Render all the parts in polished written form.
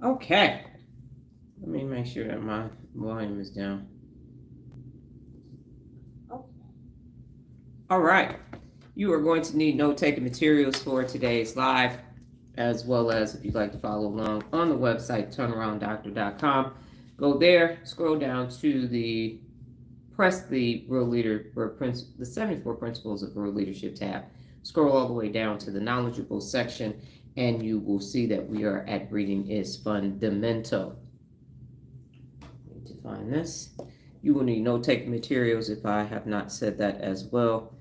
Okay. Let me make sure that my volume is down. All right. You are going to need note-taking materials for today's live, as well as if you'd like to follow along on the website, turnarounddoctor.com. Go there, scroll down to press the Real Leader, the 74 Principles of Real Leadership tab. Scroll all the way down to the knowledgeable section, and you will see that we are at Reading is Fundamental. Need to find this. You will need note-taking materials if I have not said that as well.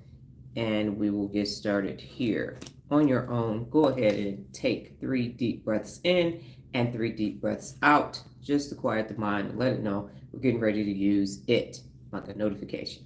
And we will get started here. On your own, go ahead and take 3 deep breaths in and 3 deep breaths out, just to quiet the mind and let it know we're getting ready to use it, like a notification.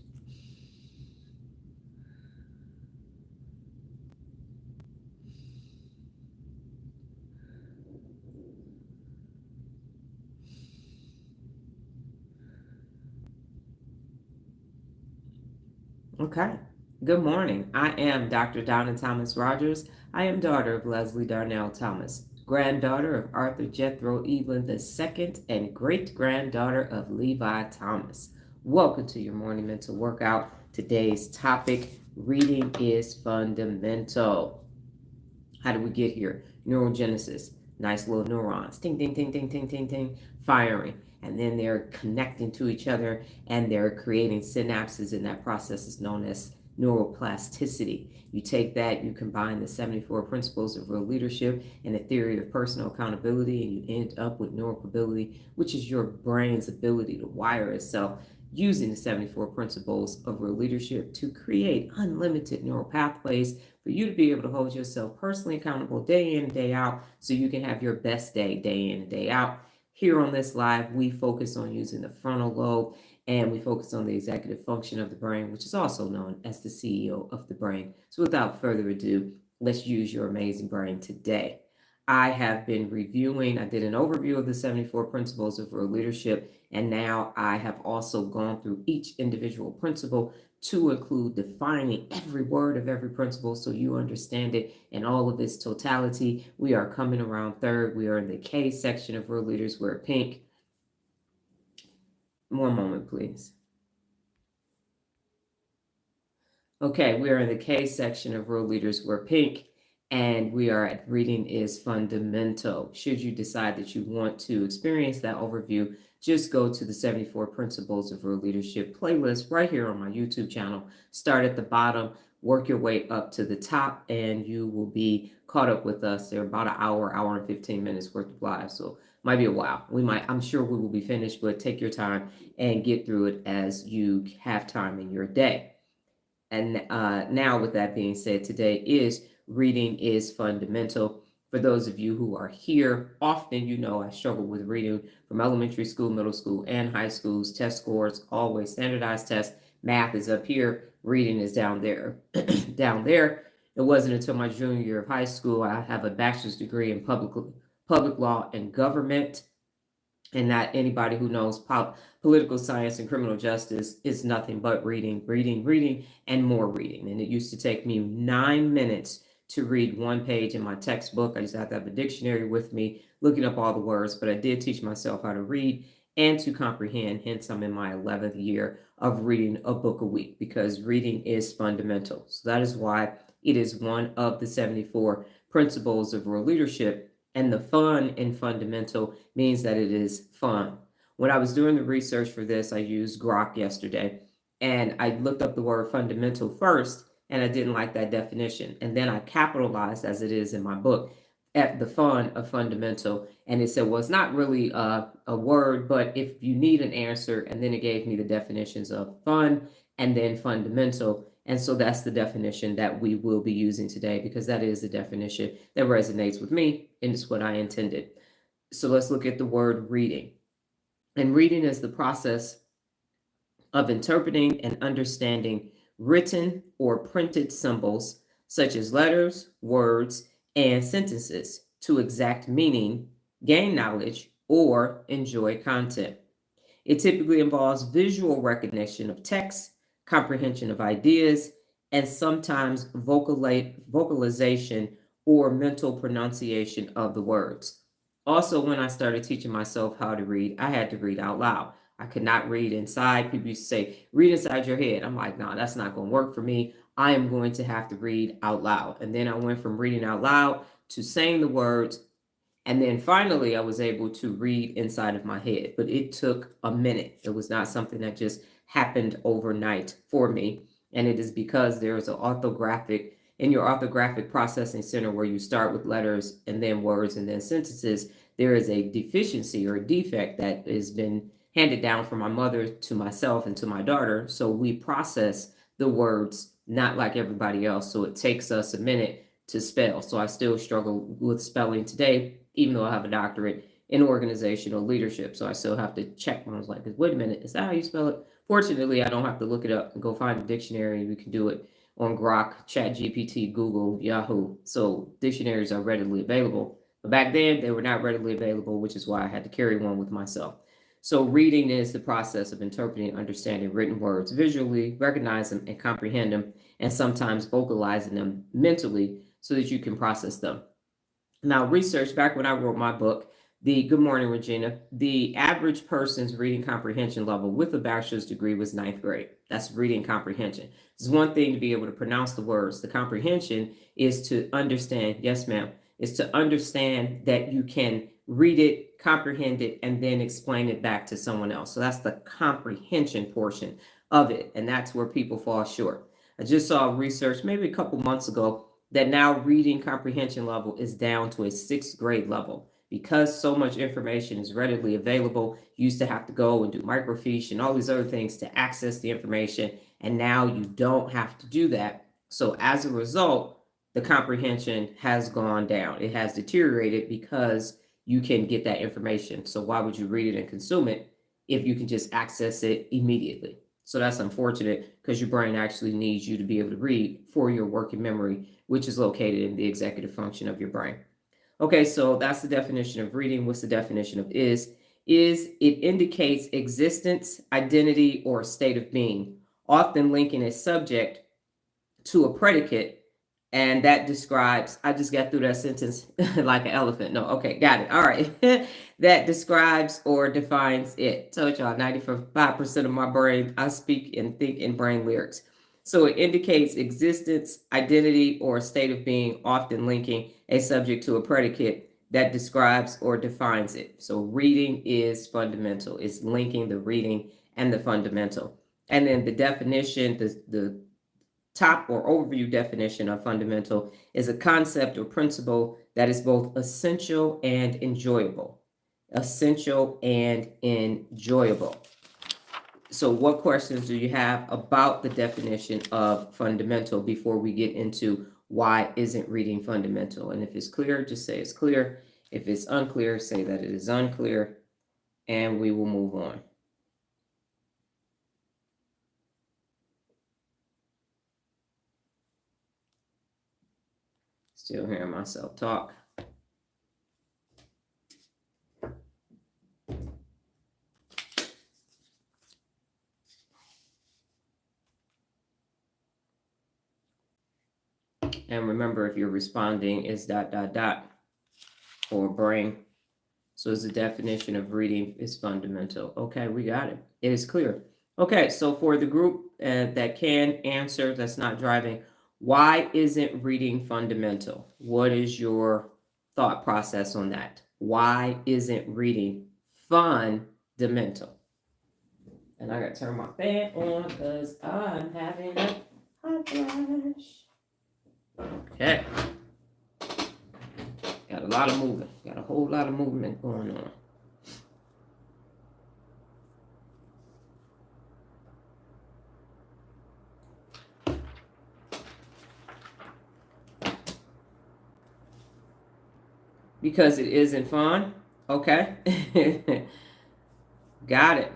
Okay. Good morning. I am Dr. Donna Thomas-Rodgers. I am daughter of Leslie Darnell Thomas, granddaughter of Arthur Jethro Evelyn II, and great-granddaughter of Levi Thomas. Welcome to your morning mental workout. Today's topic, reading is fundamental. How did we get here? Neurogenesis. Nice little neurons. Ting, ting, ting, ting, ting, ting, ting. Firing. And then they're connecting to each other and they're creating synapses, and that process is known as neuroplasticity. You take that, you combine the 74 principles of real leadership and the theory of personal accountability, and you end up with neuropability, which is your brain's ability to wire itself using the 74 principles of real leadership to create unlimited neural pathways for you to be able to hold yourself personally accountable day in and day out, so you can have your best day in and day out. Here on this live, we focus on using the frontal lobe, and we focus on the executive function of the brain, which is also known as the CEO of the brain. So without further ado, let's use your amazing brain today. I have been reviewing, I did an overview of the 74 principles of real leadership, and now I have also gone through each individual principle to include defining every word of every principle so you understand it in all of its totality. We are coming around third. We are in the K section of real leaders. We're pink. One moment, please. Okay, we are in the K section of real leaders. We're pink. And we are at reading is fundamental. Should you decide that you want to experience that overview, just go to the 74 Principles of Real Leadership playlist right here on my YouTube channel. Start at the bottom, work your way up to the top, and you will be caught up with us. They're about an hour and 15 minutes worth of live, so might be a while. I'm sure we will be finished, but take your time and get through it as you have time in your day. And now, with that being said, today is reading is fundamental. For those of you who are here, often you know I struggle with reading from elementary school, middle school, and high schools. Test scores, always standardized tests. Math is up here. Reading is down there. Down there. It wasn't until my junior year of high school I have a bachelor's degree in public law and government. And not anybody who knows political science and criminal justice is nothing but reading, and more reading. And it used to take me 9 minutes to read one page in my textbook. I used to have a dictionary with me, looking up all the words, but I did teach myself how to read and to comprehend. Hence, I'm in my 11th year of reading a book a week, because reading is fundamental. So that is why it is one of the 74 principles of real leadership. And the fun in fundamental means that it is fun. When I was doing the research for this, I used Grok yesterday, and I looked up the word fundamental first, and I didn't like that definition. And then I capitalized, as it is in my book, at the fun of fundamental. And it said, well, it's not really a word, but if you need an answer, and then it gave me the definitions of fun and then fundamental. And so that's the definition that we will be using today, because that is the definition that resonates with me, and it's what I intended. So let's look at the word reading. And reading is the process of interpreting and understanding written or printed symbols, such as letters, words, and sentences, to exact meaning, gain knowledge, or enjoy content. It typically involves visual recognition of text, comprehension of ideas, and sometimes vocalization or mental pronunciation of the words. Also, when I started teaching myself how to read, I had to read out loud. I could not read inside. People used to say, read inside your head. I'm like, no, that's not going to work for me. I am going to have to read out loud. And then I went from reading out loud to saying the words. And then finally, I was able to read inside of my head. But it took a minute. It was not something that just happened overnight for me. And it is because there is an orthographic in your orthographic processing center where you start with letters and then words and then sentences. There is a deficiency or a defect that has been handed down from my mother to myself and to my daughter. So we process the words not like everybody else. So it takes us a minute to spell. So I still struggle with spelling today, even though I have a doctorate in organizational leadership. So I still have to check. I was like, wait a minute, is that how you spell it? Fortunately, I don't have to look it up and go find a dictionary. We can do it on Grok, ChatGPT, Google, Yahoo. So dictionaries are readily available. But back then, they were not readily available, which is why I had to carry one with myself. So reading is the process of interpreting, understanding written words visually, recognize them and comprehend them, and sometimes vocalizing them mentally so that you can process them. Now, research, back when I wrote my book, Good Morning, Regina, the average person's reading comprehension level with a bachelor's degree was 9th grade. That's reading comprehension. It's one thing to be able to pronounce the words. The comprehension is to understand, yes, ma'am, is to understand that you can read it, comprehend it, and then explain it back to someone else. So that's the comprehension portion of it. And that's where people fall short. I just saw research maybe a couple months ago that now reading comprehension level is down to a 6th grade level. Because so much information is readily available, you used to have to go and do microfiche and all these other things to access the information, and now you don't have to do that. So as a result, the comprehension has gone down. It has deteriorated because you can get that information. So why would you read it and consume it if you can just access it immediately? So that's unfortunate because your brain actually needs you to be able to read for your working memory, which is located in the executive function of your brain. Okay, so that's the definition of reading. What's the definition of is? Is it indicates existence, identity, or state of being, often linking a subject to a predicate, and that describes, I just got through that sentence like an elephant. No, okay, got it. All right. That describes or defines it. Told y'all 95% of my brain, I speak and think in brain lyrics. So it indicates existence, identity, or state of being, often linking a subject to a predicate that describes or defines it. So reading is fundamental. It's linking the reading and the fundamental. And then the definition, the top or overview definition of fundamental is a concept or principle that is both essential and enjoyable. Essential and enjoyable. So what questions do you have about the definition of fundamental before we get into why isn't reading fundamental? And if it's clear, just say it's clear. If it's unclear, say that it is unclear, and we will move on. Still hearing myself talk. And remember, if you're responding, it's ... or brain. So it's the definition of reading is fundamental. Okay, we got it. It is clear. Okay, so for the group that can answer, that's not driving, why isn't reading fundamental? What is your thought process on that? Why isn't reading fundamental? And I got to turn my fan on because I'm having a hot flash. Okay. Got a lot of movement. Got a whole lot of movement going on. Because it isn't fun. Okay. Got it.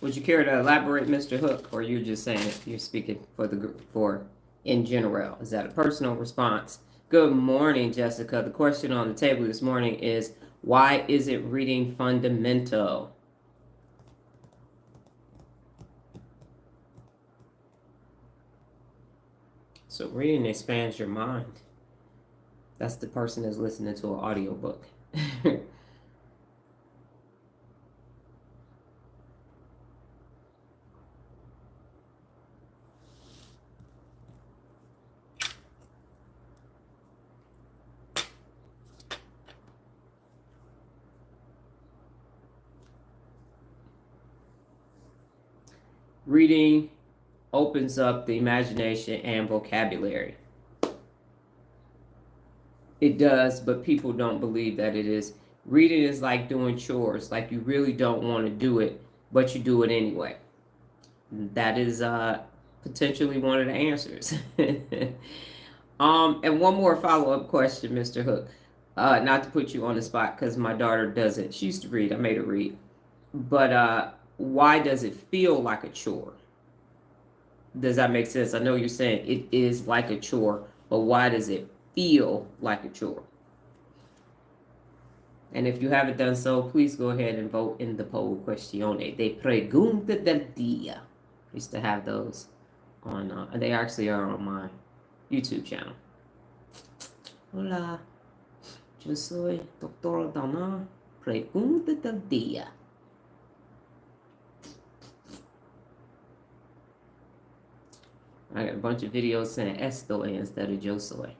Would you care to elaborate, Mr. Hook, or you're just saying you're speaking for the group, for in general? Is that a personal response? Good morning, Jessica. The question on the table this morning is, Why isn't reading fundamental? So reading expands your mind. That's the person that's listening to an audiobook. Reading opens up the imagination and vocabulary. It does, but people don't believe that it is. Reading is like doing chores, like you really don't want to do it, but you do it anyway. That is potentially one of the answers. And one more follow-up question, Mr. Hook. Not to put you on the spot because my daughter doesn't. She used to read. I made her read. But why does it feel like a chore? Does that make sense? I know you're saying it is like a chore, but why does it feel like a chore? And if you haven't done so, please go ahead and vote in the poll questione de pregunta del día. I used to have those on, they actually are on my YouTube channel. Hola, yo soy Doctor Dana. Pregunta del día. I got a bunch of videos saying estoy instead of yo soy.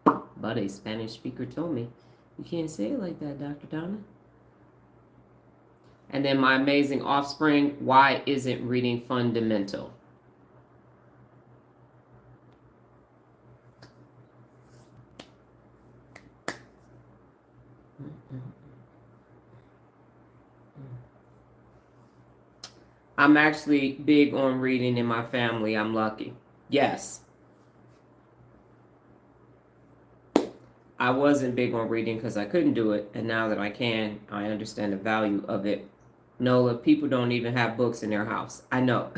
But a Spanish speaker told me, you can't say it like that, Dr. Donna. And then my amazing offspring, why isn't reading fundamental? I'm actually big on reading in my family. I'm lucky. Yes. I wasn't big on reading because I couldn't do it. And now that I can, I understand the value of it. Nola, people don't even have books in their house. I know.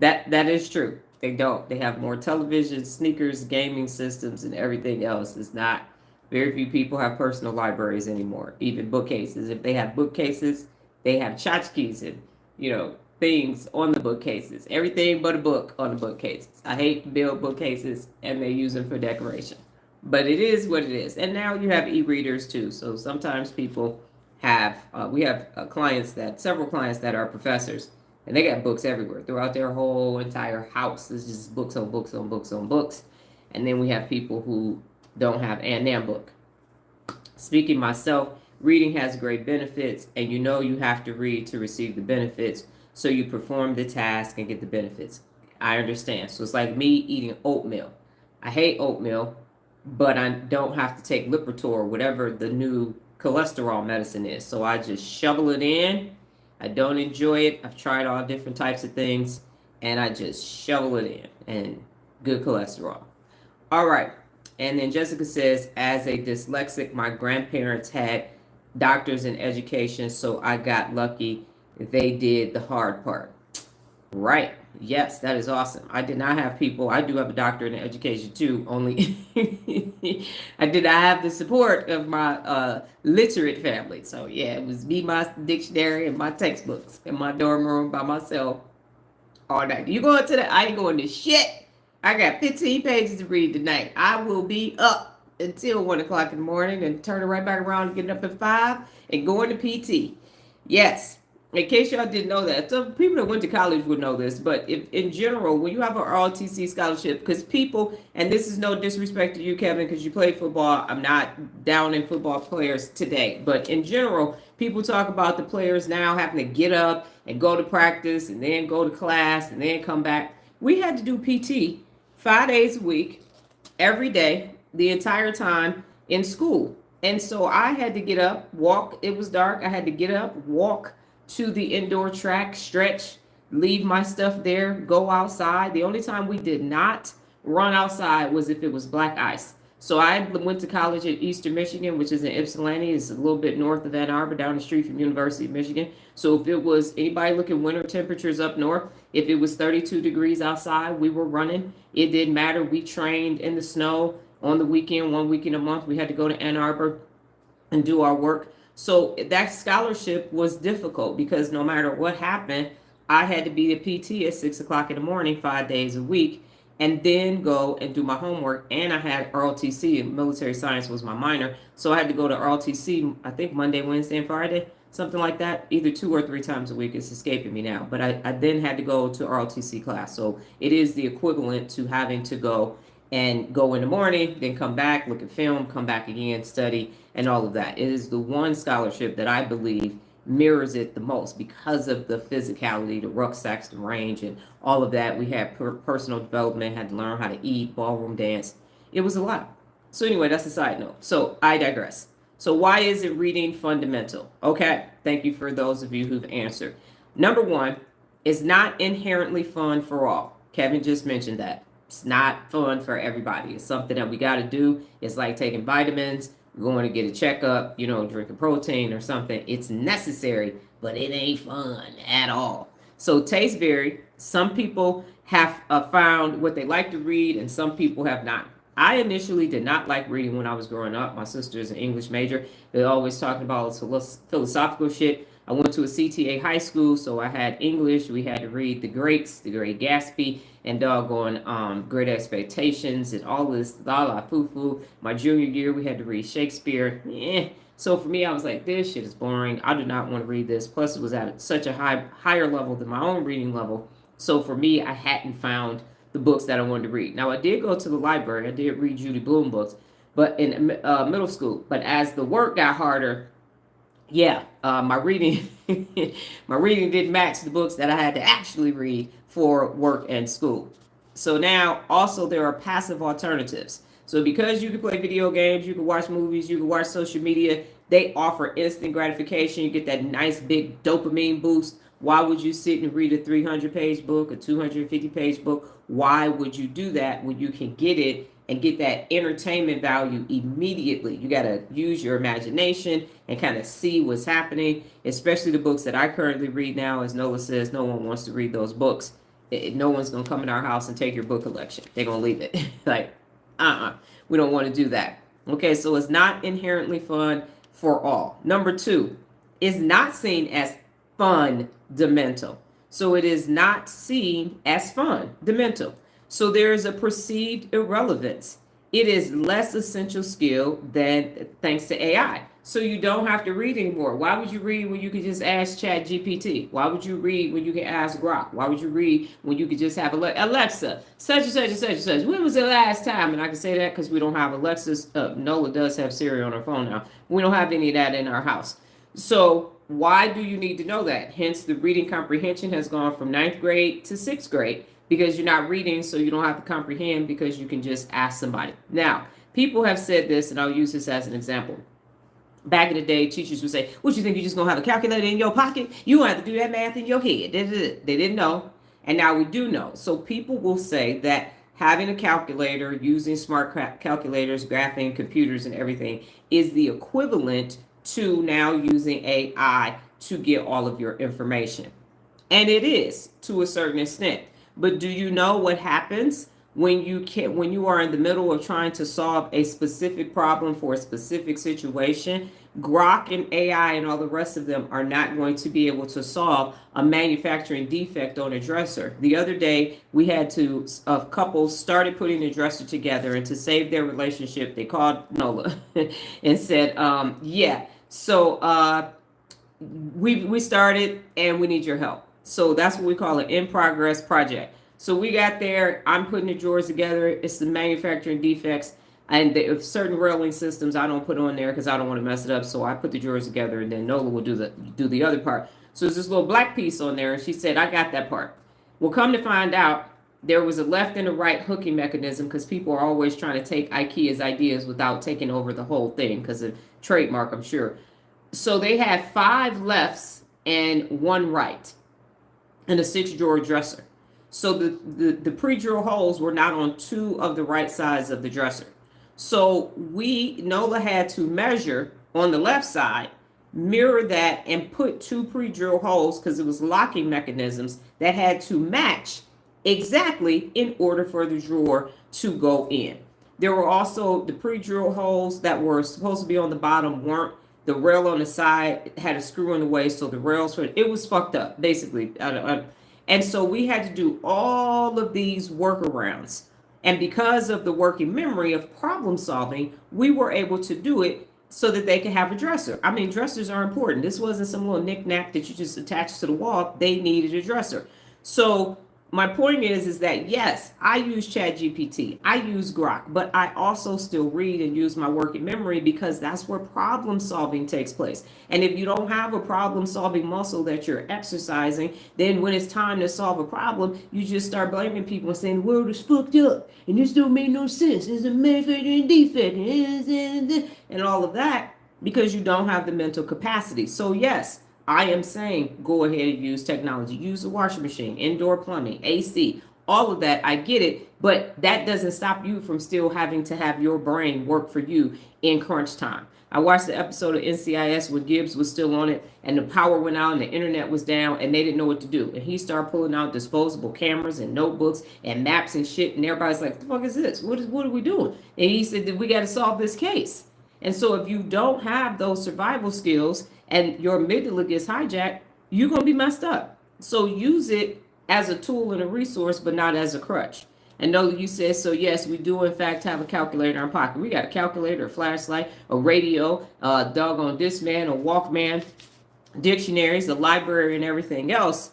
That is true. They don't. They have more television, sneakers, gaming systems, and everything else. It's not. Very few people have personal libraries anymore. Even bookcases. If they have bookcases, they have tchotchkes and things on the bookcases. Everything but a book on the bookcases. I hate to build bookcases and they use them for decoration. But it is what it is. And now you have e-readers too. So sometimes people have, we have several clients that are professors, and they got books everywhere throughout their whole entire house. It's just books on books on books on books. And then we have people who don't have an book. Speaking myself, reading has great benefits, and you have to read to receive the benefits. So you perform the task and get the benefits. I understand. So it's like me eating oatmeal. I hate oatmeal, but I don't have to take Lipitor, whatever the new cholesterol medicine is. So I just shovel it in. I don't enjoy it. I've tried all different types of things, and I just shovel it in. And good cholesterol. All right. And then Jessica says, as a dyslexic, my grandparents had doctors in education, so I got lucky. They did the hard part. Right. Yes, that is awesome. I did not have people. I do have a doctorate in education too, only I did not have the support of my literate family. So yeah, it was me, my dictionary, and my textbooks in my dorm room by myself all night. You going to I ain't going to shit. I got 15 pages to read tonight. I will be up until 1 o'clock in the morning and turning right back around and getting up at 5 and going to PT. Yes. In case y'all didn't know that, some people that went to college would know this, but if in general, when you have an ROTC scholarship, because people, and this is no disrespect to you, Kevin, because you play football, I'm not down in football players today, but in general, people talk about the players now having to get up and go to practice and then go to class and then come back. We had to do PT 5 days a week, every day, the entire time in school. And so I had to get up, walk. It was dark. I had to get up, walk to the indoor track, stretch, leave my stuff there, go outside. The only time we did not run outside was if it was black ice. So I went to college at Eastern Michigan, which is in Ypsilanti. It's a little bit north of Ann Arbor, down the street from University of Michigan. So if it was anybody looking winter temperatures up north, if it was 32 degrees outside, we were running. It didn't matter. We trained in the snow on the weekend, 1 week in a month. We had to go to Ann Arbor and do our work. So that scholarship was difficult because no matter what happened, I had to be a PT at 6 o'clock in the morning, 5 days a week, and then go and do my homework. And I had ROTC, and military science was my minor. So I had to go to ROTC, I think Monday, Wednesday, and Friday, something like that, either 2 or 3 times a week. It's escaping me now. But I then had to go to ROTC class. So it is the equivalent to having to go in the morning, then come back, look at film, come back again, study, and all of that. It is the one scholarship that I believe mirrors it the most because of the physicality, the rucksacks, the range, and all of that. We had personal development, had to learn how to eat, ballroom dance. It was a lot. So anyway, that's a side note. So I digress. So why is it reading fundamental? Okay, thank you for those of you who've answered. Number one, it's not inherently fun for all. Kevin just mentioned that. It's not fun for everybody. It's something that we got to do. It's like taking vitamins, going to get a checkup, drinking protein or something. It's necessary, but it ain't fun at all. So taste vary. Some people have found what they like to read, and some people have not. I initially did not like reading when I was growing up. My sister is an English major. They're always talking about philosophical shit. I went to a CTA high school, so I had English. We had to read the greats, the Great Gatsby, and doggone Great Expectations, and all this la la foo foo. My junior year, we had to read Shakespeare. So for me, I was like, this shit is boring. I do not want to read this. Plus, it was at such a higher level than my own reading level. So for me, I hadn't found the books that I wanted to read. Now, I did go to the library. I did read Judy Blume books, but in middle school. But as the work got harder, my reading my reading didn't match the books that I had to actually read for work and school. So now also there are passive alternatives. So because you can play video games, you can watch movies, you can watch social media, they offer instant gratification. You get that nice big dopamine boost. Why would you sit and read a 300-page book, a 250-page book? Why would you do that when you can get it and get that entertainment value immediately? You got to use your imagination and kind of see what's happening, especially the books that I currently read now. As Nola says, no one wants to read those books. No one's going to come in our house and take your book collection. They're going to leave it. Like, we don't want to do that. Okay, so it's not inherently fun for all. Number two, it's not seen as fundamental. So it is not seen as fundamental. So there is a perceived irrelevance. It is less essential skill than thanks to AI. So you don't have to read anymore. Why would you read when you could just ask Chat GPT? Why would you read when you can ask Grok? Why would you read when you could just have Alexa, such and such and such and such? When was the last time? And I can say that because we don't have Alexa's. Nola does have Siri on her phone now. We don't have any of that in our house. So why do you need to know that? Hence, the reading comprehension has gone from 9th grade to 6th grade because you're not reading, so you don't have to comprehend because you can just ask somebody. Now, people have said this, and I'll use this as an example. Back in the day, teachers would say, what, you think you're just going to have a calculator in your pocket? You don't have to do that math in your head. They didn't know, and now we do know. So people will say that having a calculator, using smart calculators, graphing, computers, and everything is the equivalent to now using AI to get all of your information. And it is to a certain extent. But do you know what happens when you are in the middle of trying to solve a specific problem for a specific situation? Grok and AI and all the rest of them are not going to be able to solve a manufacturing defect on a dresser. The other day, we had a couple started putting a dresser together, and to save their relationship, they called Nola and said, we started and we need your help. So that's what we call an in-progress project. So we got there. I'm putting the drawers together. It's the manufacturing defects. And if certain railing systems I don't put on there because I don't want to mess it up. So I put the drawers together, and then Nola will do the other part. So there's this little black piece on there, and she said, I got that part. Well, come to find out, there was a left and a right hooking mechanism because people are always trying to take IKEA's ideas without taking over the whole thing because of trademark, I'm sure. So they had 5 lefts and 1 right in a 6-drawer dresser. So the pre-drill holes were not on 2 of the right sides of the dresser. So Nola had to measure on the left side, mirror that, and put 2 pre-drill holes because it was locking mechanisms that had to match exactly in order for the drawer to go in. There were also the pre-drill holes that were supposed to be on the bottom weren't. The rail on the side had a screw in the way, so the rails for it was fucked up, basically. And so we had to do all of these workarounds. And because of the working memory of problem solving, we were able to do it so that they could have a dresser. I mean, dressers are important. This wasn't some little knick-knack that you just attached to the wall. They needed a dresser. So my point is that yes, I use ChatGPT, I use Grok, but I also still read and use my working memory because that's where problem solving takes place. And if you don't have a problem solving muscle that you're exercising, then when it's time to solve a problem, you just start blaming people and saying the world is fucked up and this don't make no sense. There's a manufacturing defect and all of that because you don't have the mental capacity. So yes, I am saying go ahead and use technology. Use a washing machine, indoor plumbing, AC, all of that. I get it, but that doesn't stop you from still having to have your brain work for you in crunch time. I watched the episode of NCIS when Gibbs was still on it and the power went out and the internet was down and they didn't know what to do. And he started pulling out disposable cameras and notebooks and maps and shit. And everybody's like, what the fuck is this? What are we doing? And he said that we got to solve this case. And so if you don't have those survival skills and your amygdala gets hijacked, you're going to be messed up. So use it as a tool and a resource, but not as a crutch. And know that you said, so yes, we do in fact have a calculator in our pocket. We got a calculator, a flashlight, a radio, a doggone Discman, a Walkman, dictionaries, a library, and everything else.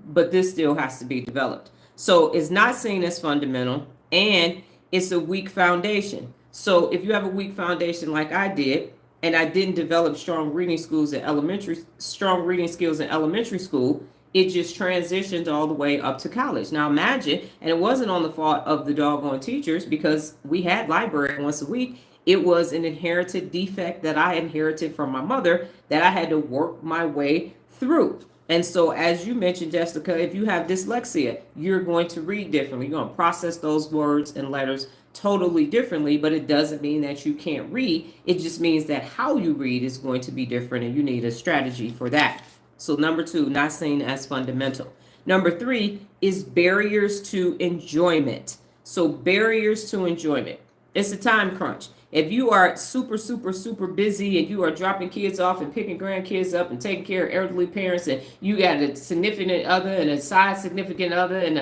But this still has to be developed. So it's not seen as fundamental, and it's a weak foundation. So if you have a weak foundation like I did, and I didn't develop strong reading skills in elementary school, it just transitioned all the way up to college. Now imagine, and it wasn't on the fault of the doggone teachers because we had library once a week. It was an inherited defect that I inherited from my mother that I had to work my way through. And so, as you mentioned, Jessica, if you have dyslexia, you're going to read differently. You're going to process those words and letters totally differently, but it doesn't mean that you can't read. It just means that how you read is going to be different, and you need a strategy for that. So number 2, not seen as fundamental. Number 3 is barriers to enjoyment. So barriers to enjoyment. It's a time crunch. If you are super, super, super busy and you are dropping kids off and picking grandkids up and taking care of elderly parents, and you got a significant other and a side significant other and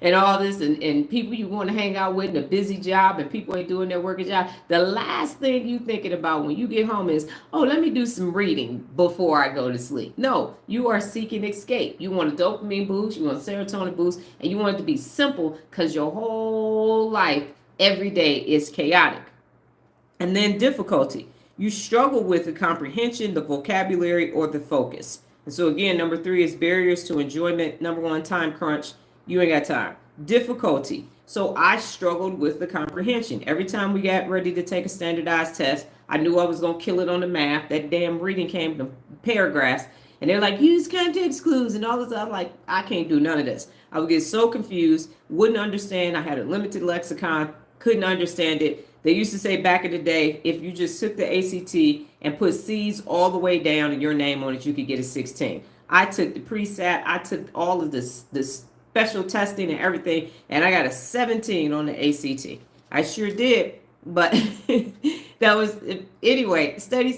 and all this and people you want to hang out with and a busy job and people ain't doing their working job, the last thing you thinking about when you get home is, oh, let me do some reading before I go to sleep. No, you are seeking escape. You want a dopamine boost, you want a serotonin boost, and you want it to be simple because your whole life every day is chaotic. And then difficulty. You struggle with the comprehension, the vocabulary, or the focus. And so again, number 3 is barriers to enjoyment. Number 1, time crunch. You ain't got time. Difficulty. So I struggled with the comprehension. Every time we got ready to take a standardized test, I knew I was going to kill it on the math. That damn reading came to paragraphs. And they're like, use context clues and all this. I'm like, I can't do none of this. I would get so confused, wouldn't understand. I had a limited lexicon, couldn't understand it. They used to say back in the day, if you just took the ACT and put C's all the way down and your name on it, you could get a 16. I took the pre-SAT, I took all of this special testing and everything, and I got a 17 on the ACT. I sure did, but that was, anyway, study.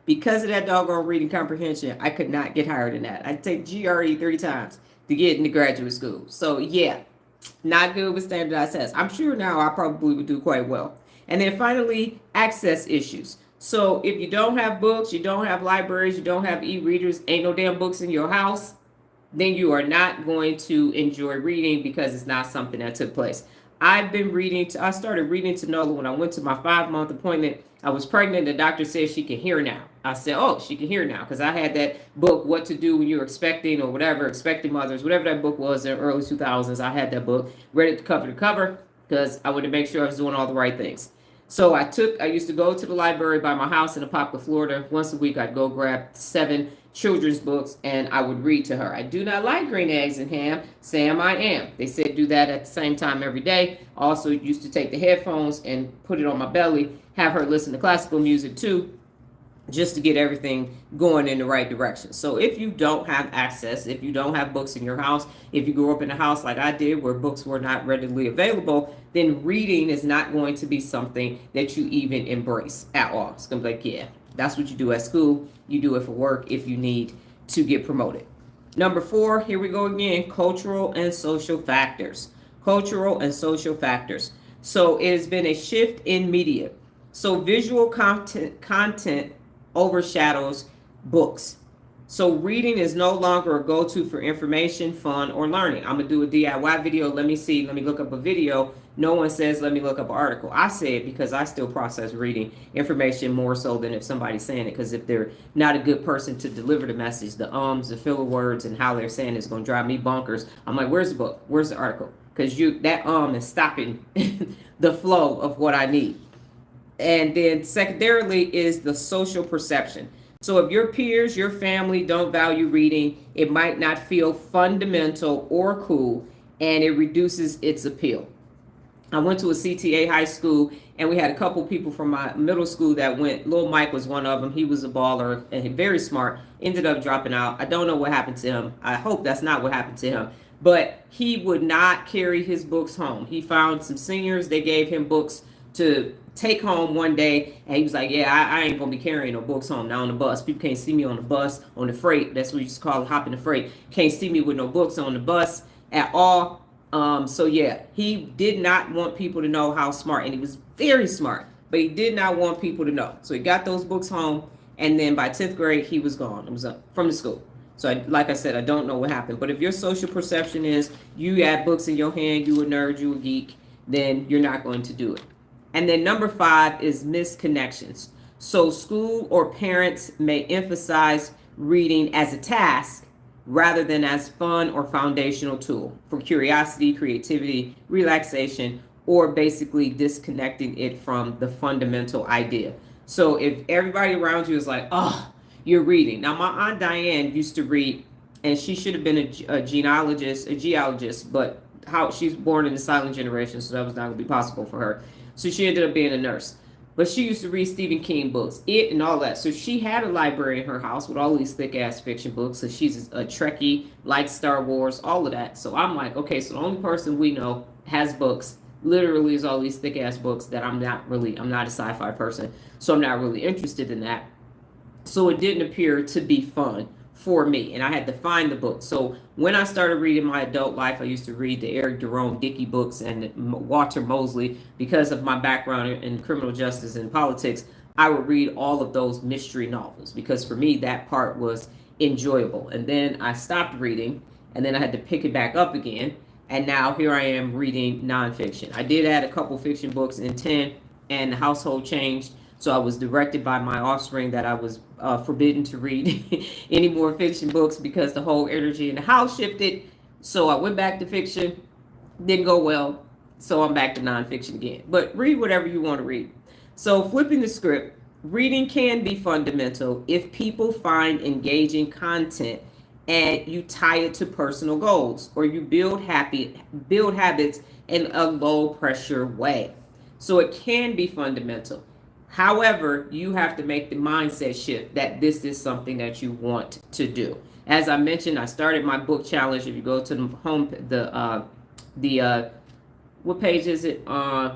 Because of that doggone reading comprehension, I could not get higher than that. I'd take GRE 3 times to get into graduate school. So yeah. Not good with standardized tests. I'm sure now I probably would do quite well. And then finally, access issues. So if you don't have books, you don't have libraries, you don't have e-readers, ain't no damn books in your house, then you are not going to enjoy reading because it's not something that took place. I started reading to Nola when I went to my 5-month appointment. I was pregnant. The doctor said she can hear now. I said, oh, she can hear now. Because I had that book, What to Do When You're Expecting or whatever, Expecting Mothers, whatever that book was in the early 2000s. I had that book, read it cover to cover because I wanted to make sure I was doing all the right things. So I used to go to the library by my house in Apopka, Florida. Once a week, I'd go grab 7 children's books and I would read to her. I do not like green eggs and ham. Sam, I am. They said do that at the same time every day. Also used to take the headphones and put it on my belly, have her listen to classical music too. just to get everything going in the right direction. So if you don't have access, if you don't have books in your house, if you grew up in a house like I did where books were not readily available, then reading is not going to be something that you even embrace at all. It's going to be like, yeah, that's what you do at school. You do it for work if you need to get promoted. Number 4, here we go again, cultural and social factors. Cultural and social factors. So it has been a shift in media. So visual content overshadows books. So reading is no longer a go-to for information, fun, or learning. I'm gonna do a DIY video. Let me look up a video. No one says, let me look up an article. I say it because I still process reading information more so than if somebody's saying it. Because if they're not a good person to deliver the message, the filler words, and how they're saying it's gonna drive me bonkers. I'm like, where's the book? Where's the article? Because that is stopping the flow of what I need. And then secondarily is the social perception. So if your peers, your family don't value reading, it might not feel fundamental or cool, and it reduces its appeal. I went to a CTA high school, and we had a couple people from my middle school that went. Lil Mike was one of them. He was a baller and very smart. Ended up dropping out. I don't know what happened to him. I hope that's not what happened to him. But he would not carry his books home. He found some seniors. They gave him books to take home one day, and he was like, yeah, I ain't gonna be carrying no books home now on the bus. People can't see me on the bus, on the freight. That's what you just call it, hopping the freight. Can't see me with no books on the bus at all. So yeah, he did not want people to know how smart, and he was very smart, but he did not want people to know. So he got those books home, and then by 10th grade, he was gone. It was from the school. So like I said, I don't know what happened. But if your social perception is you had books in your hand, you a nerd, you a geek, then you're not going to do it. And then number 5 is misconnections. So school or parents may emphasize reading as a task rather than as fun or foundational tool for curiosity, creativity, relaxation, or basically disconnecting it from the fundamental idea. So if everybody around you is like, oh, you're reading. Now, my Aunt Diane used to read, and she should have been a geologist, but she's born in the silent generation, so that was not going to be possible for her. So she ended up being a nurse. But she used to read Stephen King books, It and all that. So she had a library in her house with all these thick-ass fiction books. So she's a Trekkie, likes Star Wars, all of that. So I'm like, okay, so the only person we know has books, literally is all these thick-ass books that I'm not a sci-fi person. So I'm not really interested in that. So it didn't appear to be fun for me, and I had to find the book. So when I started reading my adult life, I used to read the Eric Jerome Dickey books and Walter Mosley. Because of my background in criminal justice and politics, I would read all of those mystery novels because for me that part was enjoyable. And then I stopped reading, and then I had to pick it back up again, and now here I am reading nonfiction. I did add a couple fiction books in 10, and the household changed. So I was directed by my offspring that I was forbidden to read any more fiction books because the whole energy in the house shifted. So I went back to fiction, didn't go well. So I'm back to nonfiction again. But read whatever you want to read. So flipping the script, reading can be fundamental if people find engaging content and you tie it to personal goals, or you build habits in a low pressure way. So it can be fundamental. However, you have to make the mindset shift that this is something that you want to do. As I mentioned, I started my book challenge. If you go to the home, what page is it? I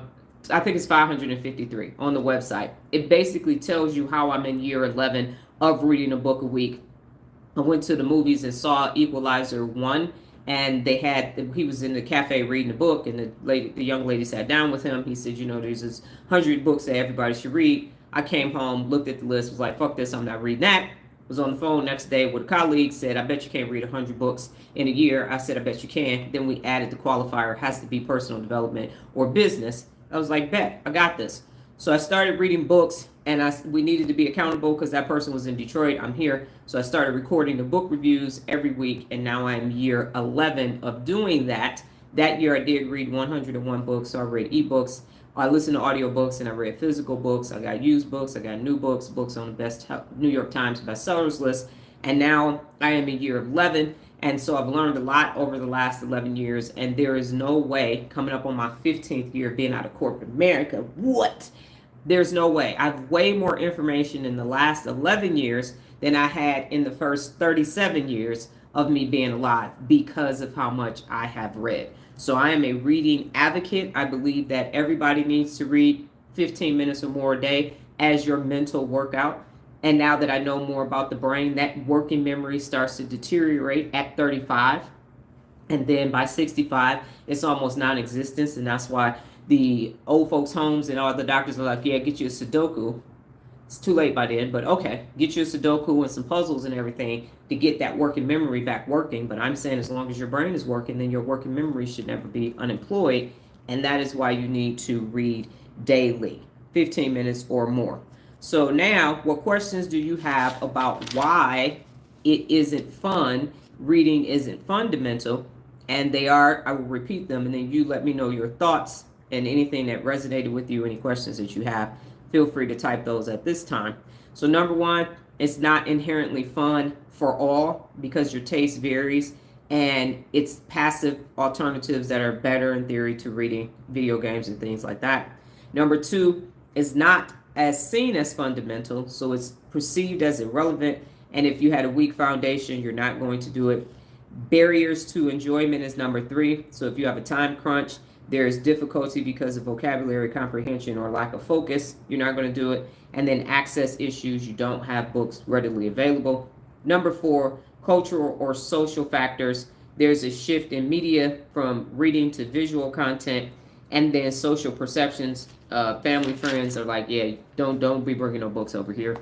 think it's 553 on the website. It basically tells you how I'm in year 11 of reading a book a week. I went to the movies and saw Equalizer 1, and he was in the cafe reading a book, and the young lady sat down with him. He said, there's this 100 books that everybody should read. I came home, looked at the list, was like, fuck this, I'm not reading that. Was on the phone next day with a colleague, said, I bet you can't read 100 books in a year. I said, I bet you can. Then we added the qualifier, has to be personal development or business. I was like, bet, I got this. So I started reading books, and we needed to be accountable because that person was in Detroit. I'm here. So I started recording the book reviews every week, and now I'm year 11 of doing that. That year I did read 101 books, so I read ebooks. I listened to audiobooks, and I read physical books. I got used books. I got new books, books on the best New York Times bestsellers list. And now I am in year 11. And so I've learned a lot over the last 11 years. And there is no way, coming up on my 15th year of being out of corporate America, There's no way. I've way more information in the last 11 years than I had in the first 37 years of me being alive because of how much I have read. So I am a reading advocate. I believe that everybody needs to read 15 minutes or more a day as your mental workout. And now that I know more about the brain, that working memory starts to deteriorate at 35. And then by 65, it's almost non-existent. And that's why the old folks' homes and all the doctors are like, yeah, get you a Sudoku. It's too late by then, but okay, get you a Sudoku and some puzzles and everything to get that working memory back working. But I'm saying as long as your brain is working, then your working memory should never be unemployed. And that is why you need to read daily, 15 minutes or more. So now, what questions do you have about why it isn't fun? Reading isn't fundamental, and they are. I will repeat them, and then you let me know your thoughts and anything that resonated with you, any questions that you have. Feel free to type those at this time. So number one, it's not inherently fun for all because your taste varies, and it's passive alternatives that are better in theory to reading, video games and things like that. Number two, is not as seen as fundamental, so it's perceived as irrelevant, and if you had a weak foundation, you're not going to do it. Barriers to enjoyment is number three. So if you have a time crunch, there's difficulty because of vocabulary comprehension or lack of focus, you're not going to do it. And then access issues, you don't have books readily available. Number four, cultural or social factors. There's a shift in media from reading to visual content, and then social perceptions. Family friends are like, yeah, don't be bringing no books over here.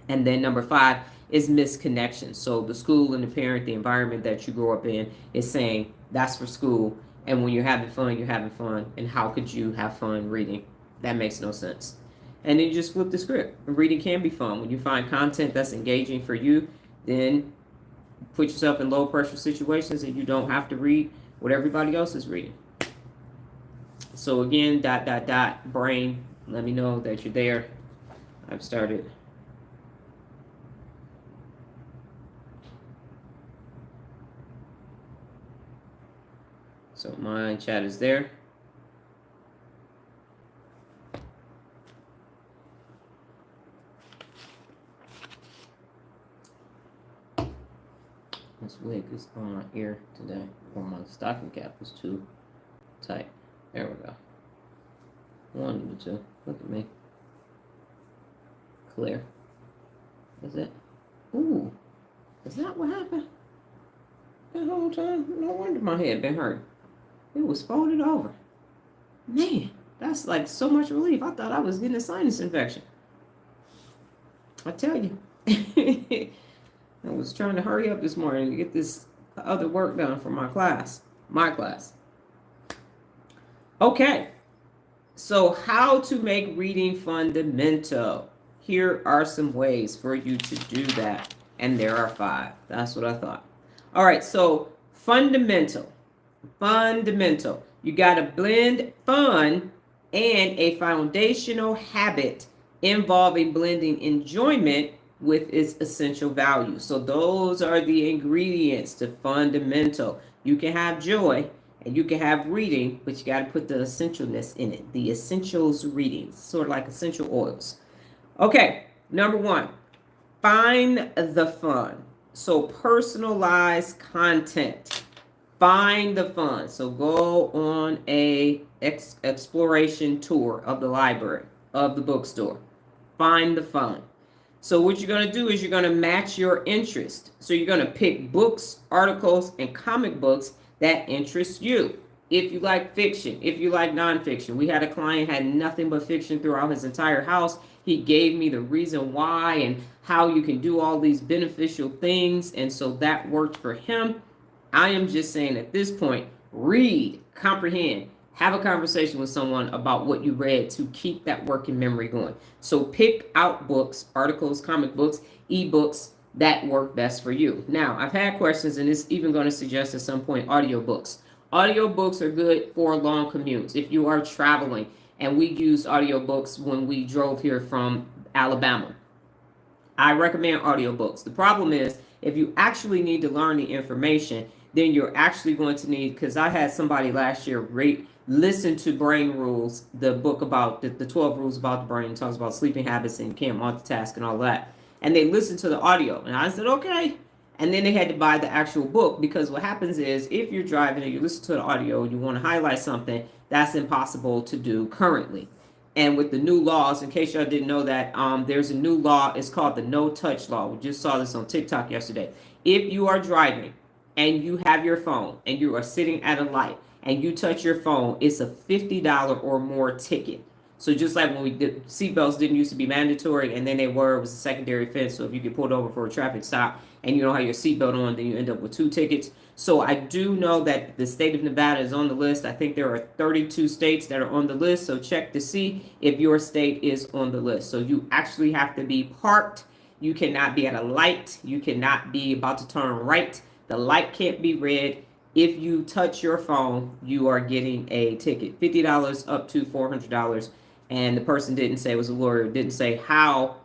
And then number five is misconnection. So the school and the parent, the environment that you grow up in is saying that's for school. And when you're having fun, you're having fun. And how could you have fun reading? That makes no sense. And then you just flip the script. Reading can be fun. When you find content that's engaging for you, then put yourself in low pressure situations and you don't have to read what everybody else is reading. So again, ... brain, let me know that you're there. I've started. So my chat is there. This wig is on my ear today, or my stocking cap was too tight. There we go. One of the two. Look at me. Clear. Is it? Ooh. Is that what happened? The whole time? No wonder my head been hurt. It was folded over. Man, that's like so much relief. I thought I was getting a sinus infection. I tell you. I was trying to hurry up this morning to get this other work done for my class. My class. Okay. So how to make reading fundamental. Here are some ways for you to do that. And there are 5. That's what I thought. All right. So fundamental. Fundamental. You got to blend fun and a foundational habit involving blending enjoyment with its essential value. So those are the ingredients to fundamental. You can have joy and you can have reading, but you got to put the essentialness in it. The essentials readings, sort of like essential oils. Okay, number 1, find the fun. So personalize content. Find the fun. So go on a exploration tour of the library, of the bookstore. Find the fun. So what you're going to do is you're going to match your interest. So you're going to pick books, articles, and comic books that interest you. If you like fiction, if you like nonfiction. We had a client had nothing but fiction throughout his entire house. He gave me the reason why and how you can do all these beneficial things. And so that worked for him. I am just saying at this point, read, comprehend, have a conversation with someone about what you read to keep that working memory going. So pick out books, articles, comic books, ebooks that work best for you. Now, I've had questions, and it's even going to suggest at some point audiobooks. Audiobooks are good for long commutes. If you are traveling, and we used audiobooks when we drove here from Alabama. I recommend audiobooks. The problem is, if you actually need to learn the information, then you're actually going to need, because I had somebody last year listen to Brain Rules, the book about the 12 rules about the brain, talks about sleeping habits and you can't multitask and all that. And they listened to the audio. And I said, okay. And then they had to buy the actual book, because what happens is if you're driving and you listen to the audio and you want to highlight something, that's impossible to do currently. And with the new laws, in case y'all didn't know that, there's a new law. It's called the no touch law. We just saw this on TikTok yesterday. If you are driving and you have your phone and you are sitting at a light and you touch your phone, it's a $50 or more ticket. So just like when we did, seatbelts didn't used to be mandatory, and then they were, it was a secondary offense. So if you get pulled over for a traffic stop and you don't have your seatbelt on, then you end up with 2 tickets. So I do know that the state of Nevada is on the list. I think there are 32 states that are on the list. So check to see if your state is on the list. So you actually have to be parked. You cannot be at a light. You cannot be about to turn right. The light can't be red. If you touch your phone, you are getting a ticket. $50 up to $400. And the person didn't say, it was a lawyer, didn't say how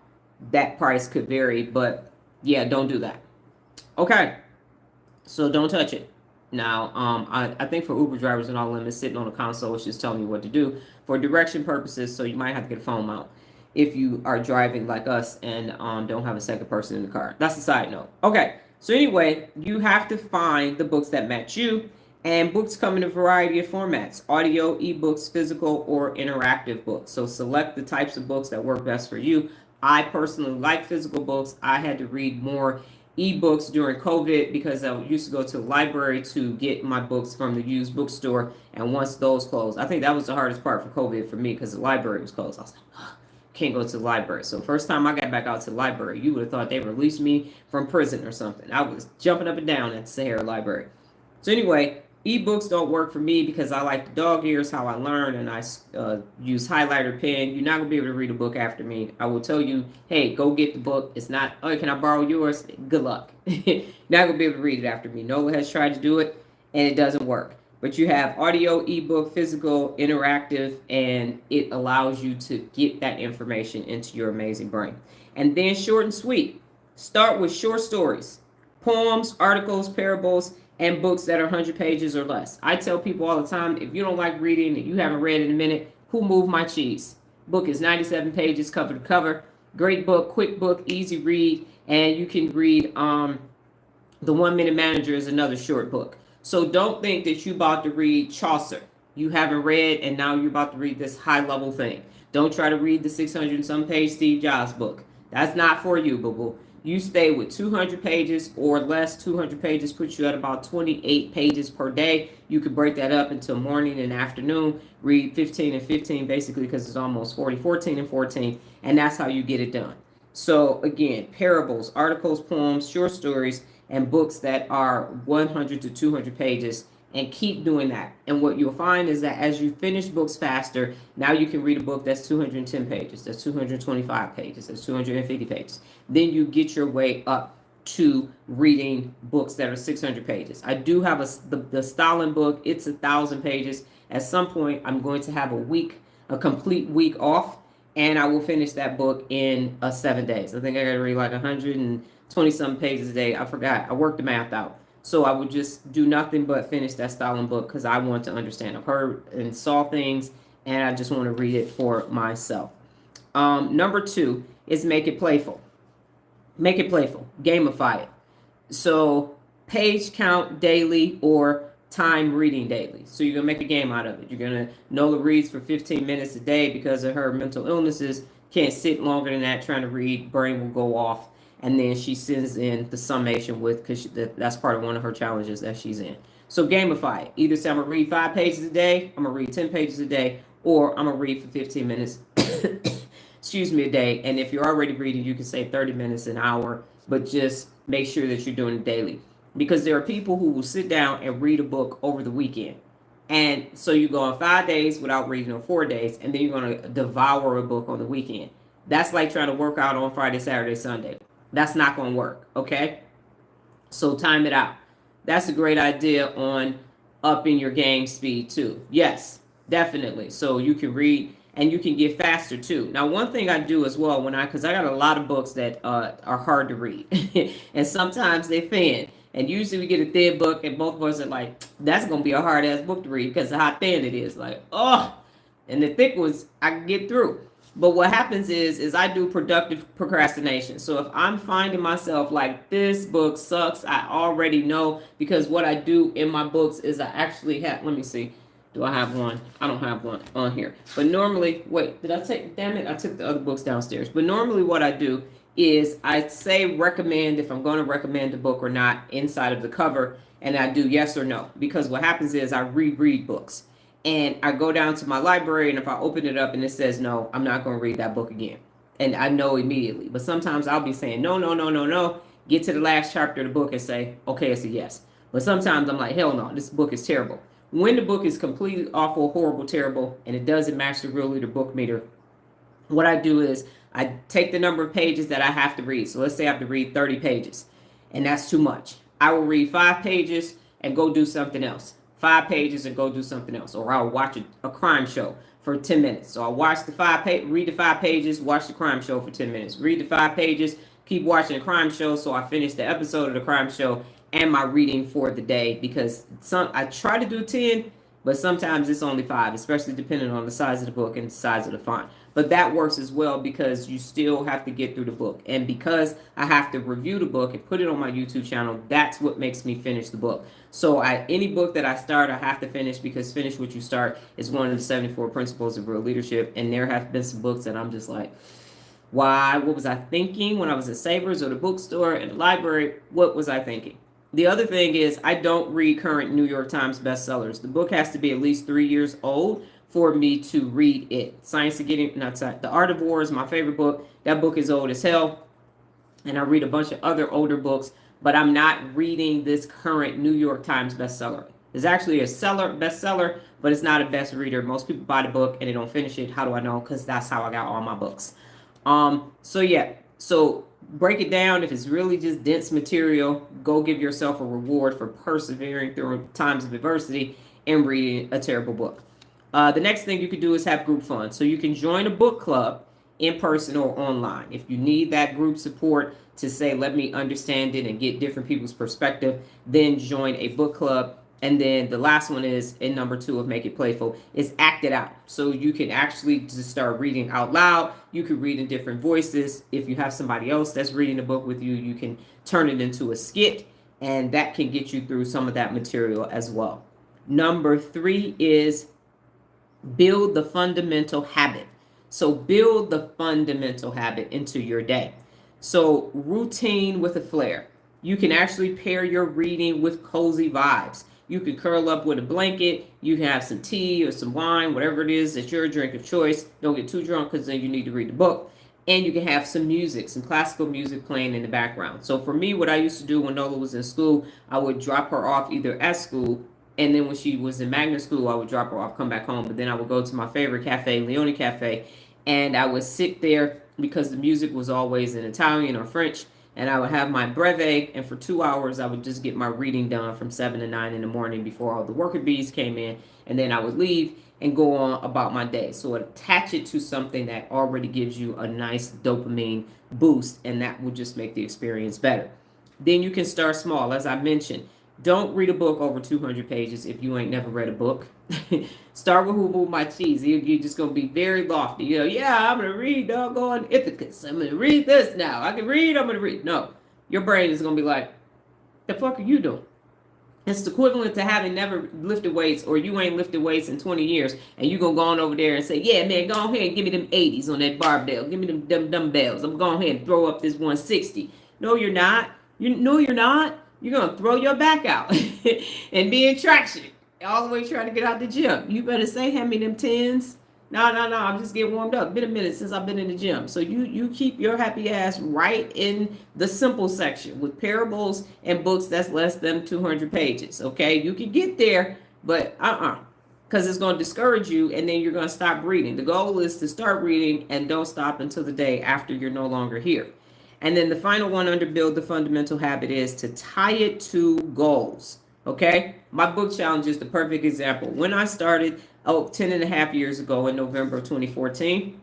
that price could vary, but yeah, don't do that. Okay, so don't touch it. Now, I think for Uber drivers and all of them, it's sitting on a console, it's just telling you what to do for direction purposes, so you might have to get a phone mount if you are driving like us and don't have a second person in the car. That's a side note. Okay, so anyway, you have to find the books that match you. And books come in a variety of formats: audio, ebooks, physical, or interactive books. So select the types of books that work best for you. I personally like physical books. I had to read more ebooks during COVID because I used to go to the library to get my books from the used bookstore. And once those closed, I think that was the hardest part for COVID for me, because the library was closed. I was like, oh, can't go to the library. So first time I got back out to the library, you would have thought they released me from prison or something. I was jumping up and down at the Sahara Library. So anyway, ebooks don't work for me because I like the dog ears, how I learn, and I use highlighter pen. You're not going to be able to read a book after me. I will tell you, hey, go get the book. It's not, oh, can I borrow yours? Good luck. Not going to be able to read it after me. Nola has tried to do it, and it doesn't work. But you have audio, ebook, physical, interactive, and it allows you to get that information into your amazing brain. And then short and sweet. Start with short stories, poems, articles, parables, and books that are 100 pages or less. I tell people all the time, if you don't like reading and you haven't read in a minute, Who Moved My Cheese? Book is 97 pages cover to cover. Great book, quick book, easy read, and you can read The 1 Minute Manager is another short book. So don't think that you're about to read Chaucer. You haven't read, and now you're about to read this high-level thing. Don't try to read the 600 and some page Steve Jobs book. That's not for you, boo-boo. You stay with 200 pages or less. 200 pages puts you at about 28 pages per day. You could break that up into morning and afternoon. Read 15 and 15 basically, because it's almost 40, 14 and 14. And that's how you get it done. So again, parables, articles, poems, short stories, and books that are 100 to 200 pages. And keep doing that. And what you'll find is that as you finish books faster, now you can read a book that's 210 pages, that's 225 pages, that's 250 pages. Then you get your way up to reading books that are 600 pages. I do have the Stalin book. It's 1,000 pages. At some point, I'm going to have a complete week off, and I will finish that book in 7 days. I think I got to read like 120 some pages a day. I forgot. I worked the math out. So I would just do nothing but finish that Stalin book because I want to understand. I've heard and saw things, and I just want to read it for myself. Number 2 is make it playful. Make it playful. Gamify it. So page count daily or time reading daily. So you're going to make a game out of it. You're going to Nola reads for 15 minutes a day because of her mental illnesses. Can't sit longer than that trying to read. Brain will go off. And then she sends in the summation because that's part of one of her challenges that she's in. So gamify it. Either say I'm going to read 5 pages a day, I'm going to read 10 pages a day, or I'm going to read for 15 minutes, excuse me, a day. And if you're already reading, you can say 30 minutes, an hour, but just make sure that you're doing it daily. Because there are people who will sit down and read a book over the weekend. And so you go on 5 days without reading on 4 days, and then you're going to devour a book on the weekend. That's like trying to work out on Friday, Saturday, Sunday. That's not going to work, okay? So time it out. That's a great idea on upping your game speed too. Yes, definitely. So you can read and you can get faster too. Now, one thing I do as well because I got a lot of books that are hard to read and sometimes they fan. And usually we get a thin book, and both of us are like, that's going to be a hard ass book to read because of how thin it is. Like, oh, and the thick ones I can get through. But what happens is I do productive procrastination. So if I'm finding myself like this book sucks, I already know, because what I do in my books is I actually have, let me see. Do I have one? I don't have one on here. But normally, wait, did I take, damn it, I took the other books downstairs. But normally what I do is I say recommend if I'm going to recommend a book or not inside of the cover, and I do yes or no. Because what happens is I reread books. And I go down to my library, and if I open it up and it says no, I'm not going to read that book again. And I know immediately. But sometimes I'll be saying no, no, no, no, no. Get to the last chapter of the book and say, okay, it's a yes. But sometimes I'm like, hell no, this book is terrible. When the book is completely awful, horrible, terrible, and it doesn't match the Real Leader book meter, what I do is I take the number of pages that I have to read. So let's say I have to read 30 pages, and that's too much. I will read 5 pages and go do something else. 5 pages and go do something else. Or I'll watch a crime show for 10 minutes. So I'll watch read the 5 pages, watch the crime show for 10 minutes. Read the 5 pages, keep watching the crime show, so I finish the episode of the crime show and my reading for the day, because I try to do 10, but sometimes it's only 5, especially depending on the size of the book and the size of the font. But that works as well, because you still have to get through the book. And because I have to review the book and put it on my YouTube channel, that's what makes me finish the book. So any book that I start, I have to finish, because finish what you start is one of the 74 principles of real leadership. And there have been some books that I'm just like, why? What was I thinking when I was at Savers or the bookstore and the library? What was I thinking? The other thing is I don't read current New York Times bestsellers. The book has to be at least 3 years old for me to read it. The Art of War is my favorite book. That book is old as hell. And I read a bunch of other older books, but I'm not reading this current New York Times bestseller. It's actually a bestseller, but it's not a best reader. Most people buy the book and they don't finish it. How do I know? Because that's how I got all my books. So break it down. If it's really just dense material, go give yourself a reward for persevering through times of adversity and reading a terrible book. The next thing you could do is have group fun. So you can join a book club in person or online. If you need that group support to say, let me understand it and get different people's perspective, then join a book club. And then the last one is, in number 2 of Make It Playful, is act it out. So you can actually just start reading out loud. You can read in different voices. If you have somebody else that's reading the book with you, you can turn it into a skit, and that can get you through some of that material as well. Number 3 is build the fundamental habit. So build the fundamental habit into your day. So routine with a flair. You can actually pair your reading with cozy vibes. You can curl up with a blanket. You can have some tea or some wine, whatever it is that's your drink of choice. Don't get too drunk, because then you need to read the book. And you can have some music, some classical music playing in the background. So for me, what I used to do when Nola was in school, I would drop her off either at school, and then when she was in magnet school, I would drop her off, come back home. But then I would go to my favorite cafe, Leone Cafe, and I would sit there, because the music was always in Italian or French, and I would have my breve, and for 2 hours, I would just get my reading done from 7 to 9 in the morning before all the worker bees came in, and then I would leave and go on about my day. So attach it to something that already gives you a nice dopamine boost, and that will just make the experience better. Then you can start small. As I mentioned, don't read a book over 200 pages if you ain't never read a book. Start with Who Moved My Cheese. You're just going to be very lofty. Yeah, I'm going to read doggone Ithacus. I'm going to read this now. I can read, I'm going to read. No, your brain is going to be like, the fuck are you doing? It's equivalent to having never lifted weights, or you ain't lifted weights in 20 years, and you going to go on over there and say, yeah, man, go ahead and give me them 80s on that barbell. Give me them dumbbells. I'm going ahead and throw up this 160. No, you're not. No, you're not. You're going to throw your back out and be in traction all the way trying to get out the gym. You better say, hand me them 10s. No, I'm just getting warmed up. Been a minute since I've been in the gym. So you keep your happy ass right in the simple section with parables and books that's less than 200 pages. Okay, you can get there, but because it's going to discourage you, and then you're going to stop reading. The goal is to start reading and don't stop until the day after you're no longer here. And then the final one under build the fundamental habit is to tie it to goals. Okay, my book challenge is the perfect example. When I started 10 and a half years ago in November of 2014,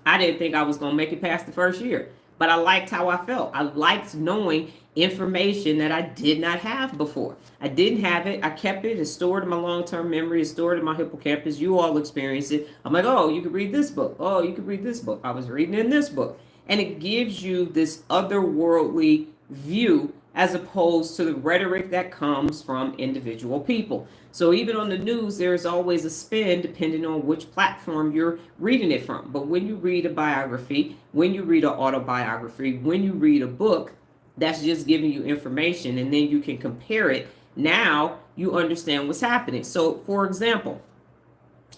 I didn't think I was going to make it past the first year, but I liked how I felt. I liked knowing information that I did not have before. I didn't have it. I kept it. It's stored in my long-term memory. It's stored in my hippocampus. You all experience it. I'm like, oh, you could read this book. Oh, you could read this book. I was reading in this book. And it gives you this otherworldly view as opposed to the rhetoric that comes from individual people. So even on the news, there's always a spin depending on which platform you're reading it from. But when you read a biography, when you read an autobiography, when you read a book, that's just giving you information, and then you can compare it. Now you understand what's happening. So for example,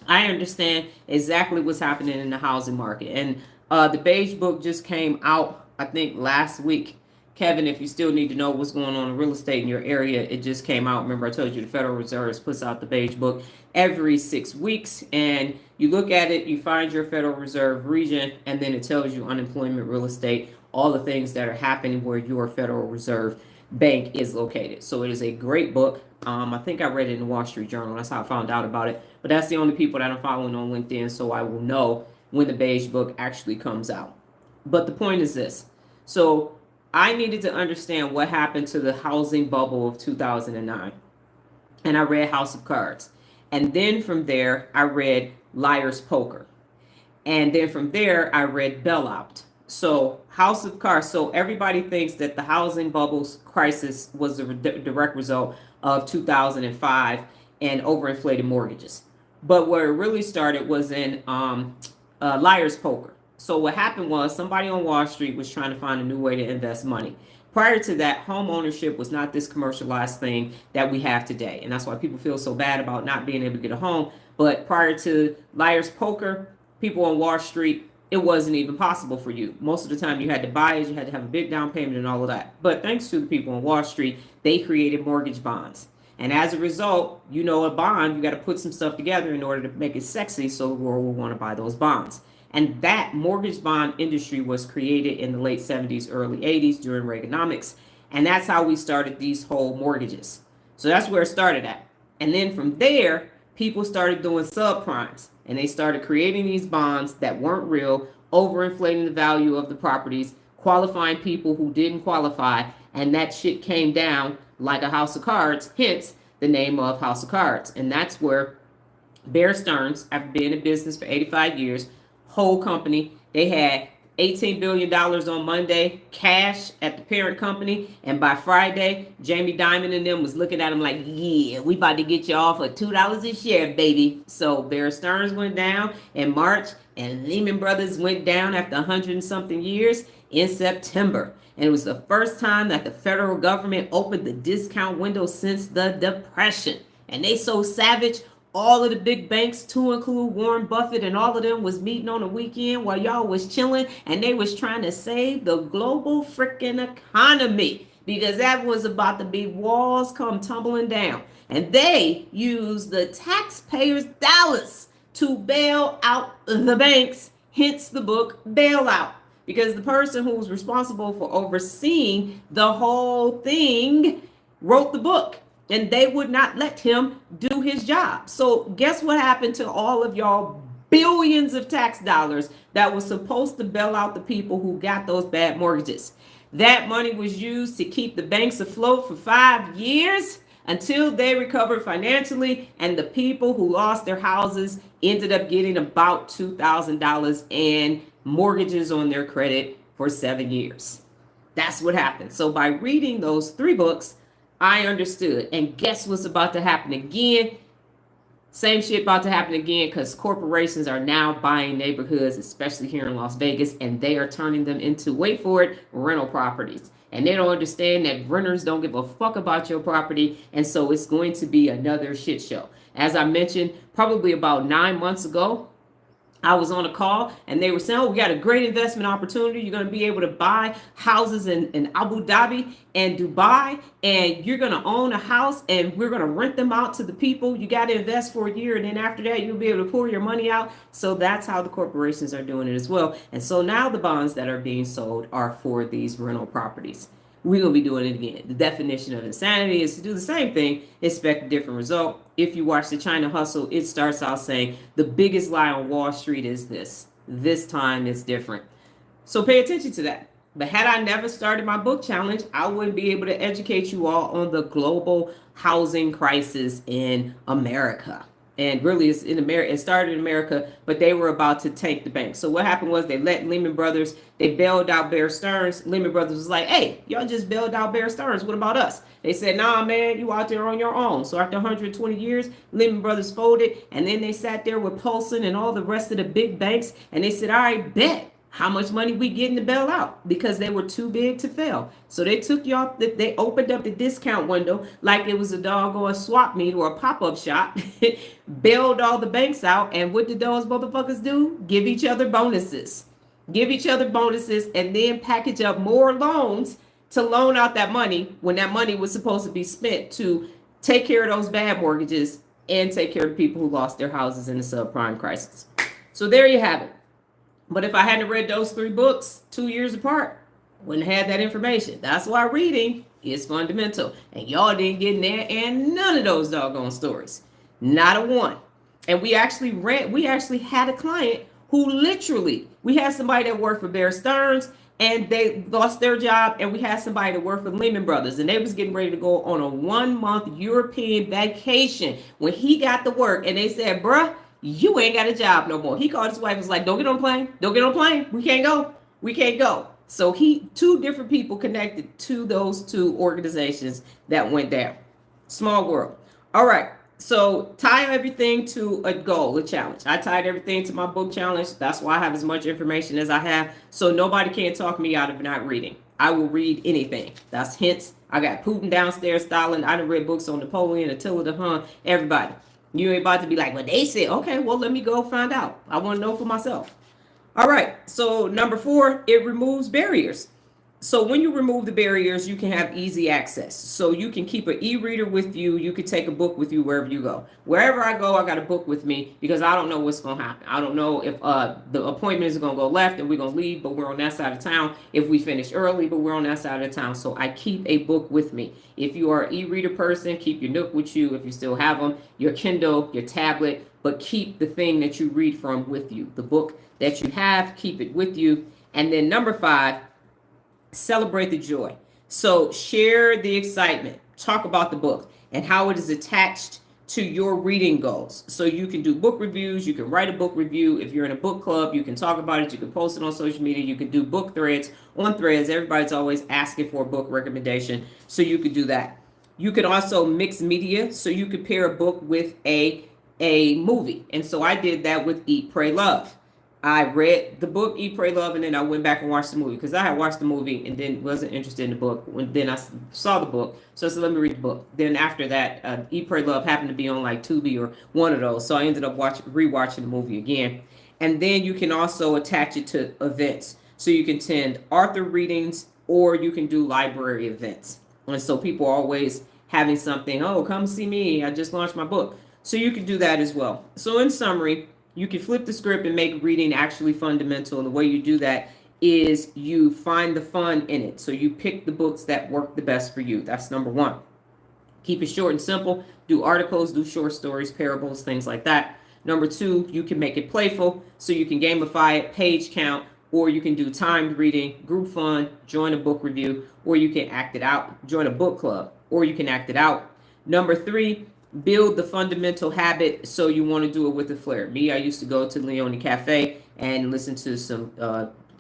I understand exactly what's happening in the housing market. And the beige book just came out, I think, last week. Kevin, if you still need to know what's going on in real estate in your area, it just came out. Remember, I told you the Federal Reserve puts out the beige book every 6 weeks. And you look at it, you find your Federal Reserve region, and then it tells you unemployment, real estate, all the things that are happening where your Federal Reserve bank is located. So it is a great book. I think I read it in the Wall Street Journal. That's how I found out about it. But that's the only people that I'm following on LinkedIn, so I will know when the beige book actually comes out. But the point is this. So I needed to understand what happened to the housing bubble of 2009. And I read House of Cards. And then from there, I read Liar's Poker. And then from there, I read Bailout. So House of Cards. So everybody thinks that the housing bubble crisis was a direct result of 2005 and overinflated mortgages. But where it really started was in Liar's Poker. So what happened was somebody on Wall Street was trying to find a new way to invest money. Prior to that, home ownership was not this commercialized thing that we have today. And that's why people feel so bad about not being able to get a home. But prior to Liar's Poker, people on Wall Street, it wasn't even possible for you. Most of the time you had to buy it, you had to have a big down payment and all of that. But thanks to the people on Wall Street, they created mortgage bonds. And as a result, you know, a bond, you got to put some stuff together in order to make it sexy so the world will want to buy those bonds. And that mortgage bond industry was created in the late 70s, early 80s during Reaganomics. And that's how we started these whole mortgages. So that's where it started at. And then from there, people started doing subprimes. And they started creating these bonds that weren't real, overinflating the value of the properties, qualifying people who didn't qualify. And that shit came down like a house of cards, hence the name of House of Cards. And that's where Bear Stearns, after being in business for 85 years, whole company, they had $18 billion on Monday, cash at the parent company. And by Friday, Jamie Dimon and them was looking at them like, yeah, we about to get you off for $2 a share, baby. So Bear Stearns went down in March, and Lehman Brothers went down after 100 and something years in September. And it was the first time that the federal government opened the discount window since the Depression. And they so savage, all of the big banks, to include Warren Buffett and all of them, was meeting on the weekend while y'all was chilling, and they was trying to save the global freaking economy, because that was about to be walls come tumbling down. And they used the taxpayers' dollars to bail out the banks, hence the book Bailout. Because the person who was responsible for overseeing the whole thing wrote the book. And they would not let him do his job. So guess what happened to all of y'all billions of tax dollars that was supposed to bail out the people who got those bad mortgages? That money was used to keep the banks afloat for 5 years until they recovered financially. And the people who lost their houses ended up getting about $2,000 in mortgages on their credit for 7 years. That's what happened. So by reading those 3 books, I understood. And guess what's about to happen again? Same shit about to happen again, because corporations are now buying neighborhoods, especially here in Las Vegas, and they are turning them into, wait for it, rental properties. And they don't understand that renters don't give a fuck about your property. And so it's going to be another shit show. As I mentioned, probably about 9 months ago, I was on a call and they were saying, oh, we got a great investment opportunity. You're going to be able to buy houses in Abu Dhabi and Dubai, and you're going to own a house and we're going to rent them out to the people. You got to invest for a year, and then after that, you'll be able to pull your money out. So that's how the corporations are doing it as well. And so now the bonds that are being sold are for these rental properties. We're going to be doing it again. The definition of insanity is to do the same thing, expect a different result. If you watch the China Hustle, it starts out saying the biggest lie on Wall Street is this. This time it's different. So pay attention to that. But had I never started my book challenge, I wouldn't be able to educate you all on the global housing crisis in America. And really, it's in America. It started in America, but they were about to tank the bank. So what happened was they let Lehman Brothers. They bailed out Bear Stearns. Lehman Brothers was like, "Hey, y'all just bailed out Bear Stearns. What about us?" They said, "Nah, man, you out there on your own." So after 120 years, Lehman Brothers folded, and then they sat there with Paulson and all the rest of the big banks, and they said, "All right, bet. How much money we getting to bail out?" Because they were too big to fail. So they took y'all, they opened up the discount window like it was a doggone swap meet or a pop-up shop, bailed all the banks out, and what did those motherfuckers do? Give each other bonuses. Give each other bonuses and then package up more loans to loan out that money when that money was supposed to be spent to take care of those bad mortgages and take care of the people who lost their houses in the subprime crisis. So there you have it. But if I hadn't read those 3 books 2 years apart, wouldn't have had that information. That's why reading is fundamental. And y'all didn't get in there and none of those doggone stories. Not a one. And we actually had a client who literally, we had somebody that worked for Bear Stearns and they lost their job, and we had somebody that worked for Lehman Brothers, and they was getting ready to go on a 1-month European vacation when he got to work, and they said, "Bruh, you ain't got a job no more." He called his wife and was like, "Don't get on a plane. Don't get on a plane. We can't go. We can't go." So 2 different people connected to those 2 organizations that went down. Small world. All right. So tie everything to a goal, a challenge. I tied everything to my book challenge. That's why I have as much information as I have. So nobody can talk me out of not reading. I will read anything. That's hints. I got Putin downstairs, Stalin. I done read books on Napoleon, Attila the Hun, everybody. You ain't about to be like, "Well, they said," okay, well, let me go find out. I want to know for myself. All right. So number 4, it removes barriers. So when you remove the barriers, you can have easy access. So you can keep an e-reader with you. You can take a book with you wherever you go. Wherever I go, I got a book with me because I don't know what's going to happen. I don't know if the appointment is going to go left and we're going to leave, but we're on that side of town. If we finish early, but we're on that side of town. So I keep a book with me. If you are an e-reader person, keep your Nook with you if you still have them, your Kindle, your tablet, but keep the thing that you read from with you. The book that you have, keep it with you. And then number 5, celebrate the joy. So share the excitement. Talk about the book and how it is attached to your reading goals. So you can do book reviews. You can write a book review. If you're in a book club, you can talk about it. You can post it on social media. You can do book threads on Threads. Everybody's always asking for a book recommendation. So you could do that. You could also mix media. So you could pair a book with a movie. And so I did that with Eat, Pray, Love. I read the book Eat, Pray, Love, and then I went back and watched the movie because I had watched the movie and then wasn't interested in the book. Then I saw the book, so I said, "Let me read the book." Then after that, Eat, Pray, Love happened to be on like Tubi or one of those, so I ended up rewatching the movie again. And then you can also attach it to events, so you can attend author readings or you can do library events. And so people are always having something. "Oh, come see me! I just launched my book." So you can do that as well. So in summary, you can flip the script and make reading actually fundamental. And the way you do that is you find the fun in it. So you pick the books that work the best for you. That's number 1. Keep it short and simple. Do articles, do short stories, parables, things like that. Number 2, you can make it playful. So you can gamify it, page count, or you can do timed reading, group fun, join a book review, or you can act it out, join a book club, or you can act it out. Number 3, build the fundamental habit. So you want to do it with a flair. Me, I used to go to Leone Cafe and listen to some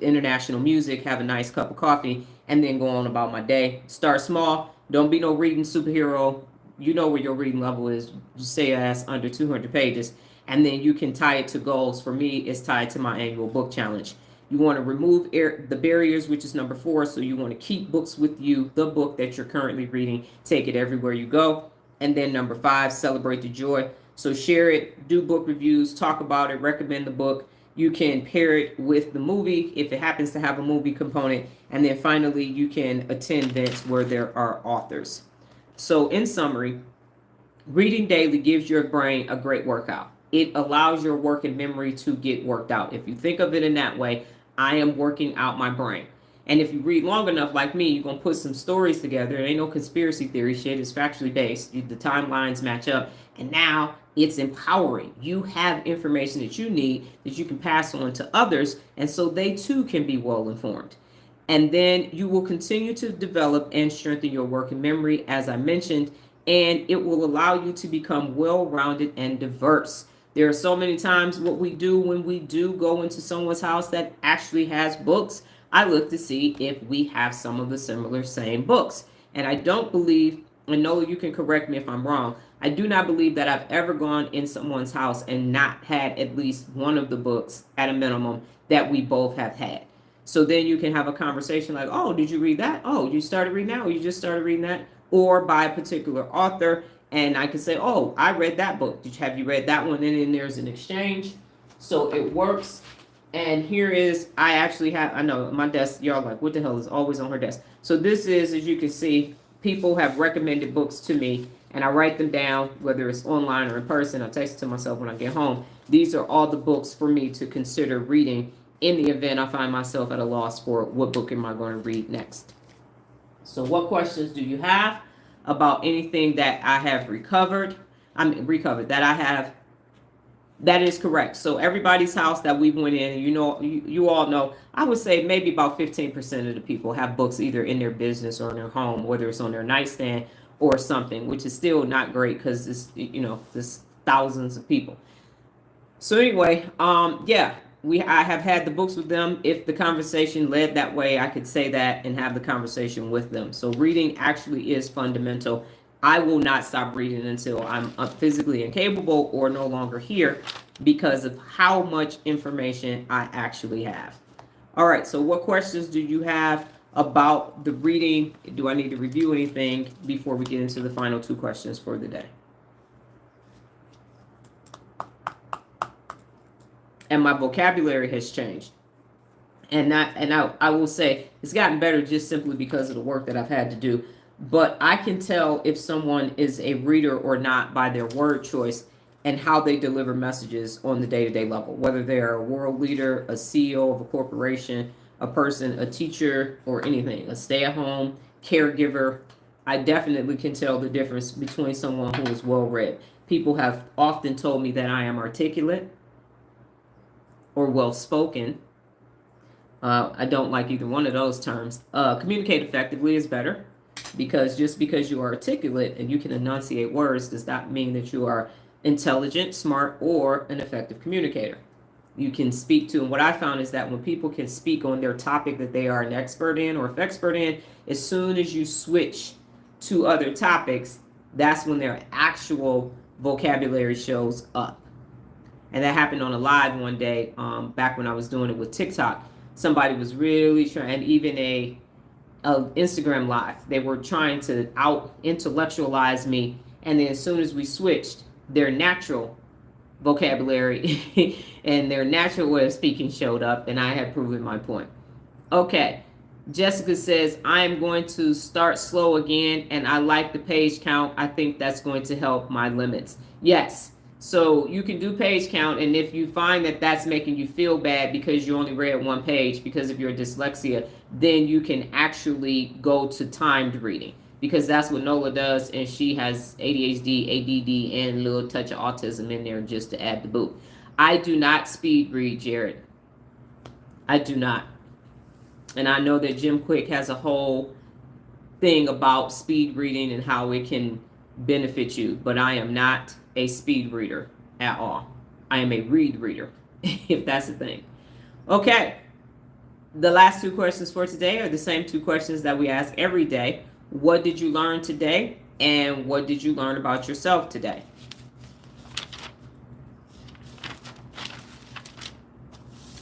international music, have a nice cup of coffee, and then go on about my day. Start small. Don't be no reading superhero. You know where your reading level is. You say ass under 200 pages. And then you can tie it to goals. For me, it's tied to my annual book challenge. You want to remove the barriers, which is number 4. So you want to keep books with you, the book that you're currently reading. Take it everywhere you go. And then number 5, celebrate the joy. So share it, do book reviews, talk about it, recommend the book. You can pair it with the movie if it happens to have a movie component. And then finally, you can attend events where there are authors. So in summary, reading daily gives your brain a great workout. It allows your working memory to get worked out. If you think of it in that way, I am working out my brain. And if you read long enough, like me, you're going to put some stories together. It ain't no conspiracy theory shit. It's factually based. The timelines match up. And now it's empowering. You have information that you need that you can pass on to others. And so they too can be well informed. And then you will continue to develop and strengthen your working memory, as I mentioned, and it will allow you to become well-rounded and diverse. There are so many times what we do when we do go into someone's house that actually has books. I look to see if we have some of the similar same books. And I don't believe, and Nola, you can correct me if I'm wrong, I do not believe that I've ever gone in someone's house and not had at least one of the books at a minimum that we both have had. So then you can have a conversation like, oh, did you read that? Oh, you started reading that? Or you just started reading that? Or by a particular author. And I can say, oh, I read that book. Have you read that one? And then there's an exchange. So it works. And here is, I actually have, I know my desk, y'all like, what the hell is always on her desk? So this is, as you can see, people have recommended books to me, and I write them down, whether it's online or in person. I text it to myself when I get home. These are all the books for me to consider reading in the event I find myself at a loss for what book am I going to read next. So what questions do you have about anything that I have recovered that I have? That is correct. So everybody's house that we went in, and you all know, I would say maybe about 15% of the people have books either in their business or in their home, whether it's on their nightstand or something, which is still not great because it's, there's thousands of people. So anyway, yeah, I have had the books with them. If the conversation led that way, I could say that and have the conversation with them. So reading actually is fundamental. I will not stop reading until I'm physically incapable or no longer here because of how much information I actually have. All right, so what questions do you have about the reading? Do I need to review anything before we get into the final two questions for the day? And my vocabulary has changed. And I will say it's gotten better just simply because of the work that I've had to do. But I can tell if someone is a reader or not by their word choice and how they deliver messages on the day-to-day level, whether they're a world leader, a CEO of a corporation, a person, a teacher, or anything, a stay-at-home caregiver. I definitely can tell the difference between someone who is well-read. People have often told me that I am articulate or well-spoken. I don't like either one of those terms. Communicate effectively is better, because just because you are articulate and you can enunciate words does not mean that you are intelligent, smart, or an effective communicator. You can speak to, and what I found is that when people can speak on their topic that they are an expert in or if expert in, as soon as you switch to other topics, that's when their actual vocabulary shows up. And that happened on a live one day, back when I was doing it with TikTok. Somebody was really trying, and even a Instagram live, they were trying to out intellectualize me, and then as soon as we switched, their natural vocabulary and their natural way of speaking showed up, and I had proven my point. Okay, Jessica says, I am going to start slow again, and I like the page count. I think that's going to help my limits. Yes. So you can do page count, and if you find that that's making you feel bad because you only read one page because of your dyslexia, then you can actually go to timed reading, because that's what Nola does, and she has ADHD, ADD, and a little touch of autism in there just to add the boot. I do not speed read, Jared. I do not. And I know that Jim Quick has a whole thing about speed reading and how it can benefit you, but I am not a speed reader at all. I am a read reader, if that's the thing. Okay, the last two questions for today are the same two questions that we ask every day. What did you learn today, and what did you learn about yourself today?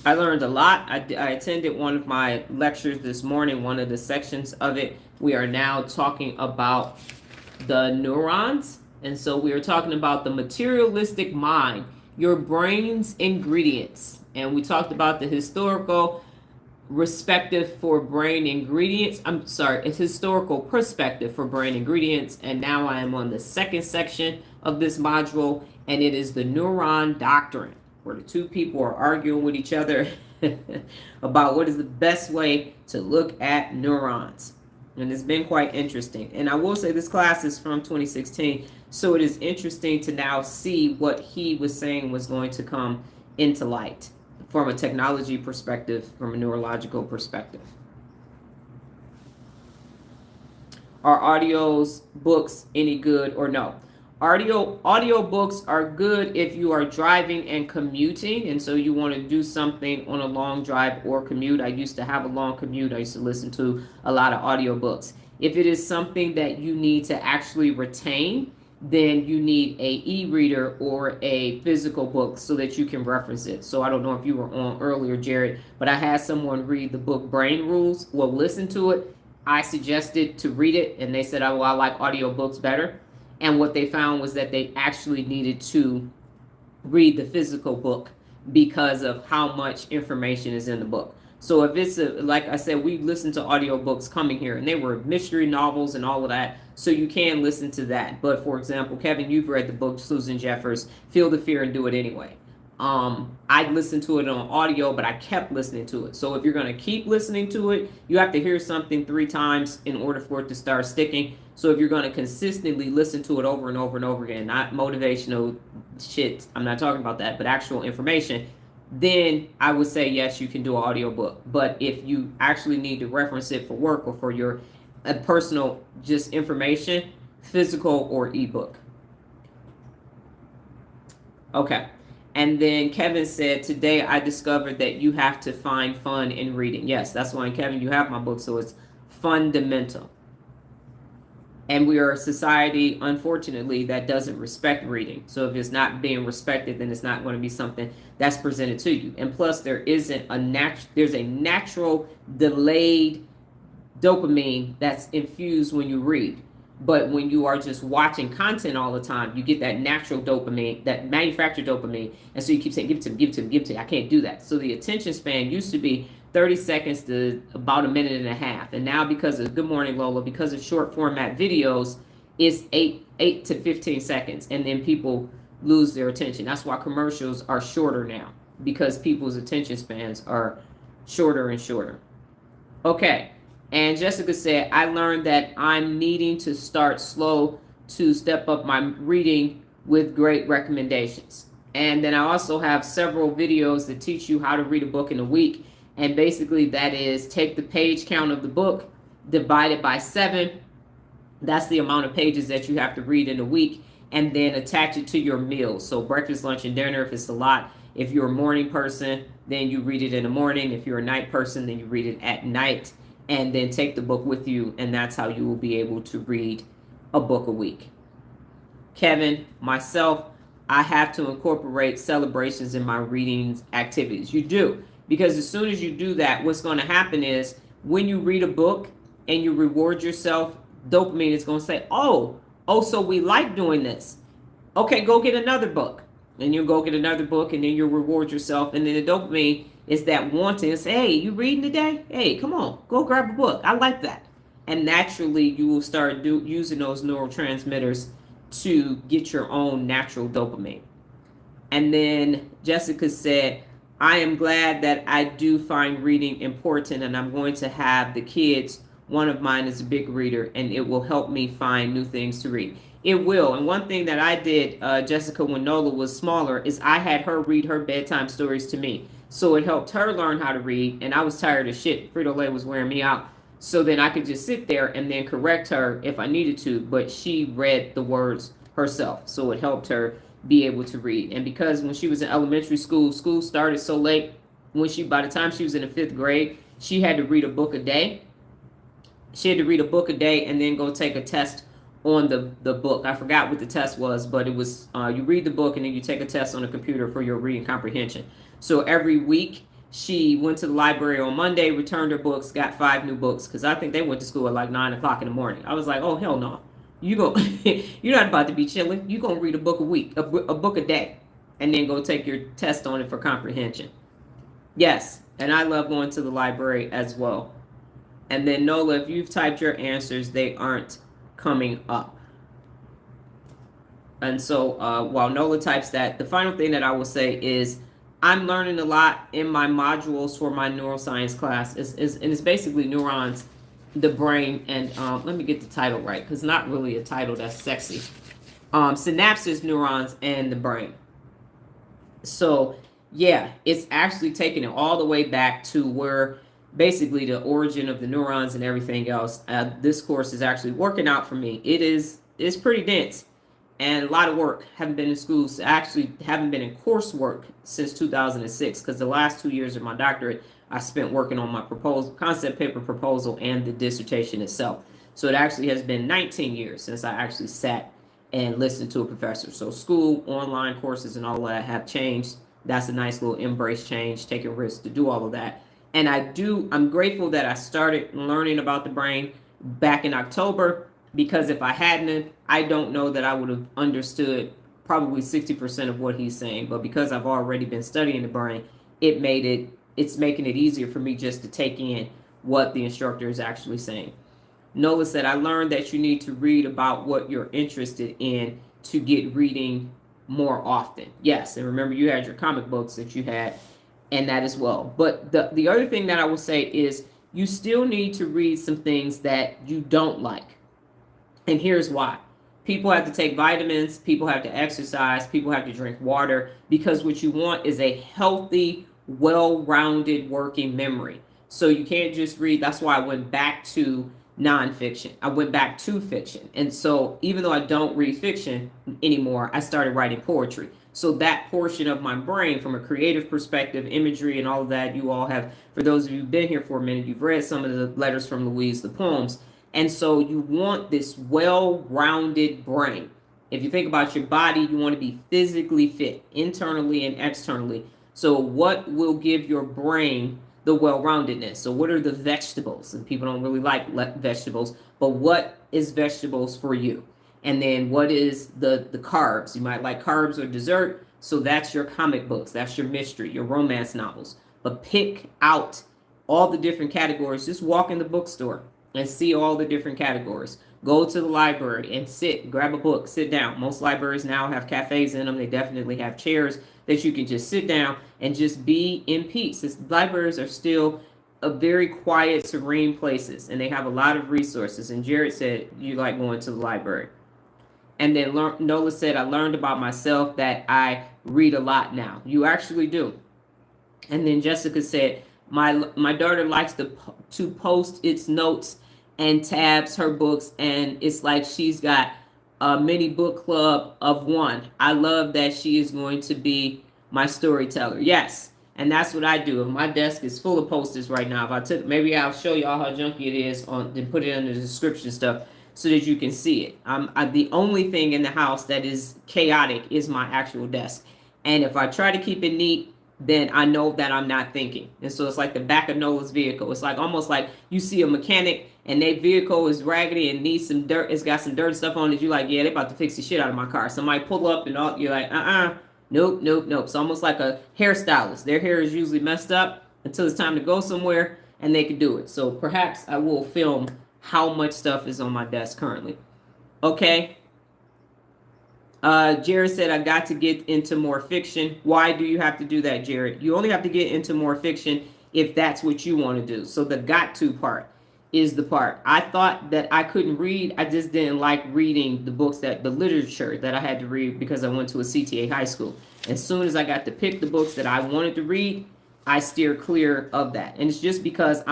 I learned a lot. I attended one of my lectures this morning, one of the sections of it. We are now talking about the neurons. And so we are talking about the materialistic mind, your brain's ingredients. And we talked about the historical perspective for brain ingredients. It's historical perspective for brain ingredients. And now I am on the second section of this module, and it is the neuron doctrine, where the two people are arguing with each other about what is the best way to look at neurons. And it's been quite interesting. And I will say this class is from 2016, so it is interesting to now see what he was saying was going to come into light from a technology perspective, from a neurological perspective. Are audios books any good or no? Audio books are good if you are driving and commuting, and so you want to do something on a long drive or commute. I used to have a long commute. I used to listen to a lot of audiobooks. If it is something that you need to actually retain, then you need a e-reader or a physical book so that you can reference it. So I don't know if you were on earlier, Jared, but I had someone read the book Brain Rules. Well, listen to it. I suggested to read it, and they said, oh, well, I like audiobooks better. And what they found was that they actually needed to read the physical book because of how much information is in the book. So if it's like I said, we listened to audiobooks coming here, and they were mystery novels and all of that. So you can listen to that. But for example, Kevin, you've read the book Susan Jeffers, Feel the Fear and Do It Anyway. I listened to it on audio, but I kept listening to it. So if you're going to keep listening to it, you have to hear something 3 times in order for it to start sticking. So if you're going to consistently listen to it over and over and over again, not motivational shit, I'm not talking about that, but actual information, then I would say, yes, you can do an audiobook. But if you actually need to reference it for work or for your personal just information, physical or ebook. Okay. And then Kevin said, today I discovered that you have to find fun in reading. Yes, that's why, Kevin, you have my book, so it's fundamental. And we are a society, unfortunately, that doesn't respect reading. So if it's not being respected, then it's not going to be something that's presented to you. And plus, there's a natural delayed dopamine that's infused when you read. But when you are just watching content all the time, you get that natural dopamine, that manufactured dopamine. And so you keep saying, give it to me, give it to me, give it to me. I can't do that. So the attention span used to be 30 seconds to about a minute and a half. And now because of, good morning, Lola, because of short format videos, it's 8 to 15 seconds. And then people lose their attention. That's why commercials are shorter now, because people's attention spans are shorter and shorter. Okay. And Jessica said, I learned that I'm needing to start slow to step up my reading with great recommendations. And then I also have several videos that teach you how to read a book in a week. And basically that is take the page count of the book, divide it by 7. That's the amount of pages that you have to read in a week. And then attach it to your meals. So breakfast, lunch, and dinner if it's a lot. If you're a morning person, then you read it in the morning. If you're a night person, then you read it at night. And then take the book with you, and that's how you will be able to read a book a week. Kevin, myself, I have to incorporate celebrations in my reading activities. You do, because as soon as you do that, what's going to happen is when you read a book and you reward yourself, dopamine is going to say, oh, so we like doing this. Okay, go get another book. And you'll go get another book, and then you'll reward yourself. And then the dopamine is that wanting. It's, hey, you reading today? Hey, come on, go grab a book. I like that. And naturally, you will start using those neurotransmitters to get your own natural dopamine. And then Jessica said, I am glad that I do find reading important, and I'm going to have the kids. One of mine is a big reader, and it will help me find new things to read. It will. And one thing that I did, Jessica, when Nola was smaller, is I had her read her bedtime stories to me. So it helped her learn how to read, and I was tired of shit. Frito-Lay was wearing me out. So then I could just sit there and then correct her if I needed to, but she read the words herself. So it helped her be able to read. And because when she was in elementary school, school started so late, by the time she was in the 5th grade, she had to read a book a day. She had to read a book a day and then go take a test on the book. I forgot what the test was, but it was you read the book and then you take a test on the computer for your reading comprehension. So every week she went to the library on Monday, returned her books, got 5 new books, because I think they went to school at like 9 o'clock in the morning. I was like, oh hell no, you're not about to be chilling. You're gonna read a book a week, a book a day, and then go take your test on it for comprehension. Yes, and I love going to the library as well. And then Nola, if you've typed your answers, they aren't coming up. And so while Nola types that, the final thing that I will say is I'm learning a lot in my modules for my neuroscience class. And it's basically neurons, the brain, and let me get the title right, because not really a title that's sexy. Synapses, neurons, and the brain. So yeah, it's actually taking it all the way back to where basically the origin of the neurons and everything else. This course is actually working out for me. It's pretty dense and a lot of work. Haven't been in schools. Actually, haven't been in coursework since 2006 because the last 2 years of my doctorate I spent working on my proposal, concept paper proposal, and the dissertation itself. So it actually has been 19 years since I actually sat and listened to a professor. So school, online courses, and all of that have changed. That's a nice little embrace change, taking risks to do all of that. And I'm grateful that I started learning about the brain back in October, because if I hadn't, I don't know that I would have understood probably 60% of what he's saying. But because I've already been studying the brain, it's making it easier for me just to take in what the instructor is actually saying. Nola said, I learned that you need to read about what you're interested in to get reading more often. Yes, and remember you had your comic books that you had, and that as well. But the other thing that I will say is you still need to read some things that you don't like. And here's why. People have to take vitamins, people have to exercise, people have to drink water, because what you want is a healthy, well-rounded working memory. So you can't just read. That's why I went back to nonfiction. I went back to fiction. And so even though I don't read fiction anymore, I started writing poetry. So that portion of my brain, from a creative perspective, imagery and all of that, you all have, for those of you who've been here for a minute, you've read some of the letters from Louise, the poems. And so you want this well-rounded brain. If you think about your body, you want to be physically fit, internally and externally. So what will give your brain the well-roundedness? So what are the vegetables? And people don't really like vegetables, but what is vegetables for you? And then what is the carbs? You might like carbs or dessert. So that's your comic books. That's your mystery, your romance novels. But pick out all the different categories. Just walk in the bookstore and see all the different categories. Go to the library and sit, grab a book, sit down. Most libraries now have cafes in them. They definitely have chairs that you can just sit down and just be in peace. Libraries are still a very quiet, serene places, and they have a lot of resources. And Jared said you like going to the library. And then Nola said, I learned about myself that I read a lot now. You actually do. And then Jessica said, my daughter likes to post its notes and tabs her books, and it's like she's got a mini book club of one. I love that she is going to be my storyteller. Yes, and that's what I do. My desk is full of posters right now. If I took, maybe I'll show you all how junky it is and put it in the description stuff so that you can see it. The only thing in the house that is chaotic is my actual desk. And if I try to keep it neat, then I know that I'm not thinking. And so it's like the back of Nola's vehicle. It's like almost like you see a mechanic and their vehicle is raggedy and needs some dirt. It's got some dirt stuff on it. You're like, yeah, they're about to fix the shit out of my car. Somebody pull up and all, you're like, nope, nope, nope. It's almost like a hairstylist. Their hair is usually messed up until it's time to go somewhere and they can do it. So perhaps I will film how much stuff is on my desk currently. Okay. Jared said, I got to get into more fiction. Why do you have to do that, Jared? You only have to get into more fiction if that's what you want to do. So the got to part is the part. I thought that I couldn't read. I just didn't like reading the books, the literature that I had to read, because I went to a CTA high school. As soon as I got to pick the books that I wanted to read, I steer clear of that. And it's just because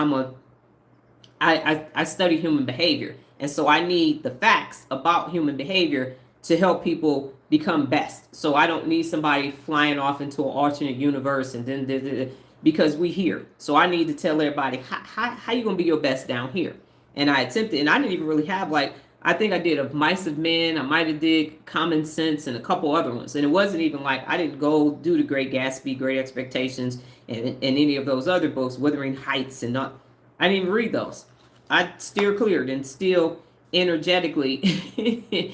I study human behavior. And so I need the facts about human behavior to help people become best. So I don't need somebody flying off into an alternate universe and then because we here. So I need to tell everybody how you gonna be your best down here. And I attempted, and I didn't even really have I think I did Of Mice of Men. I might have did Common Sense and a couple other ones. And it wasn't even I didn't go do The Great Gatsby, Great Expectations, and any of those other books, Wuthering Heights, and not. I didn't even read those. I steer cleared and still energetically.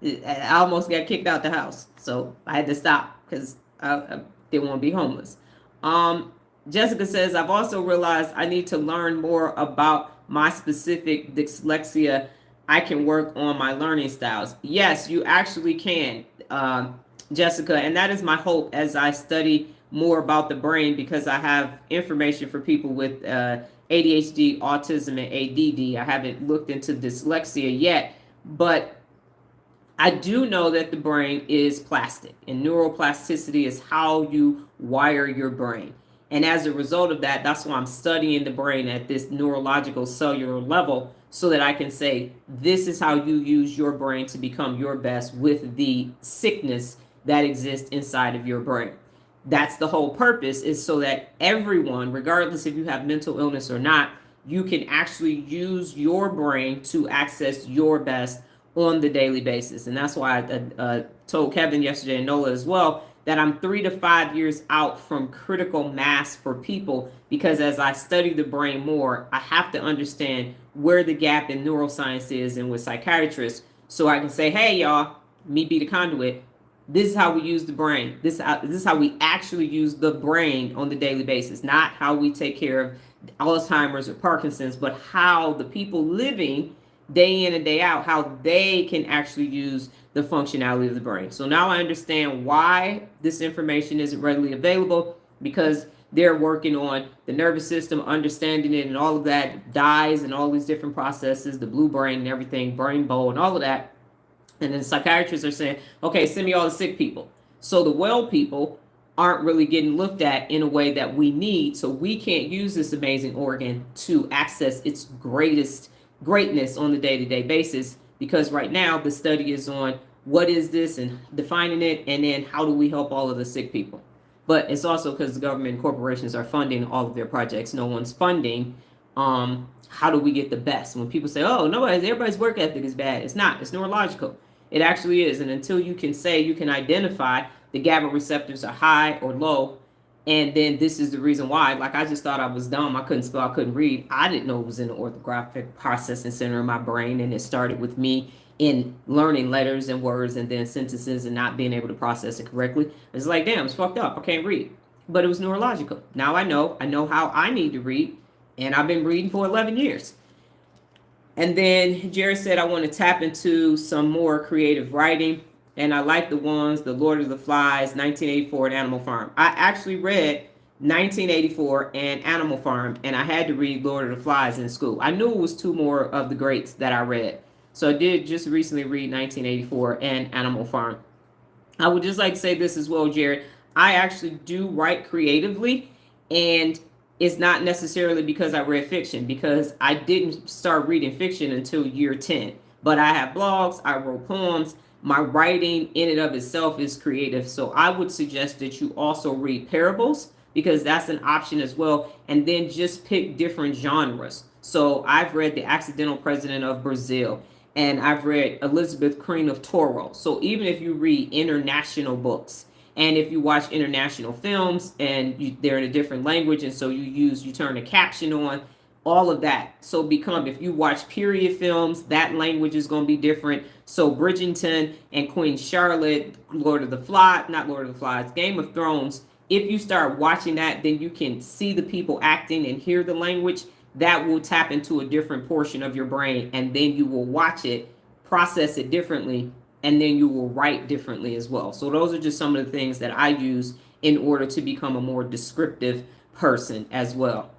I almost got kicked out the house, so I had to stop because I didn't want to be homeless. Jessica says, I've also realized I need to learn more about my specific dyslexia. I can work on my learning styles. Yes, you actually can, Jessica, and that is my hope as I study more about the brain, because I have information for people with ADHD, autism, and ADD. I haven't looked into dyslexia yet, but I do know that the brain is plastic, and neuroplasticity is how you wire your brain. And as a result of that, that's why I'm studying the brain at this neurological cellular level, so that I can say, this is how you use your brain to become your best with the sickness that exists inside of your brain. That's the whole purpose, is so that everyone, regardless if you have mental illness or not, you can actually use your brain to access your best on the daily basis. And that's why I told Kevin yesterday, and Nola as well, that I'm 3 to 5 years out from critical mass for people, because as I study the brain more, I have to understand where the gap in neuroscience is and with psychiatrists, so I can say, hey, y'all, me be the conduit. This is how we use the brain. This is how we actually use the brain on the daily basis, not how we take care of Alzheimer's or Parkinson's, but how the people living day in and day out, how they can actually use the functionality of the brain. So now I understand why this information isn't readily available, because they're working on the nervous system, understanding it, and all of that, dyes and all these different processes, the blue brain and everything, brain bowl and all of that. And then psychiatrists are saying, okay, send me all the sick people. So the well people aren't really getting looked at in a way that we need. So we can't use this amazing organ to access its greatness on the day-to-day basis, because right now the study is on what is this and defining it, and then how do we help all of the sick people. But it's also because the government and corporations are funding all of their projects. No one's funding how do we get the best. When people say, oh, no, everybody's work ethic is bad, it's not. It's neurological. It actually is. And until you can say, you can identify the GABA receptors are high or low, and then this is the reason why. Like, I just thought I was dumb. I couldn't spell, I couldn't read. I didn't know it was in the orthographic processing center of my brain. And it started with me in learning letters and words and then sentences and not being able to process it correctly. It's like, damn, it's fucked up. I can't read. But it was neurological. Now I know how I need to read. And I've been reading for 11 years. And then Jerry said, I want to tap into some more creative writing. And I like the ones, The Lord of the Flies, 1984, and Animal Farm. I actually read 1984 and Animal Farm, and I had to read Lord of the Flies in school. I knew it was two more of the greats that I read. So I did just recently read 1984 and Animal Farm. I would just like to say this as well, Jared. I actually do write creatively, and it's not necessarily because I read fiction, because I didn't start reading fiction until year 10. But I have blogs, I wrote poems. My writing in and of itself is creative. So I would suggest that you also read parables, because that's an option as well. And then just pick different genres. So I've read The Accidental President of Brazil, and I've read Elizabeth Queen of Toro. So even if you read international books, and if you watch international films and they're in a different language, and so you turn a caption on, all of that. So if you watch period films, that language is going to be different. So Bridgerton and Queen Charlotte, Game of Thrones, if you start watching that, then you can see the people acting and hear the language. That will tap into a different portion of your brain, and then you will watch it, process it differently, and then you will write differently as well. So those are just some of the things that I use in order to become a more descriptive person as well.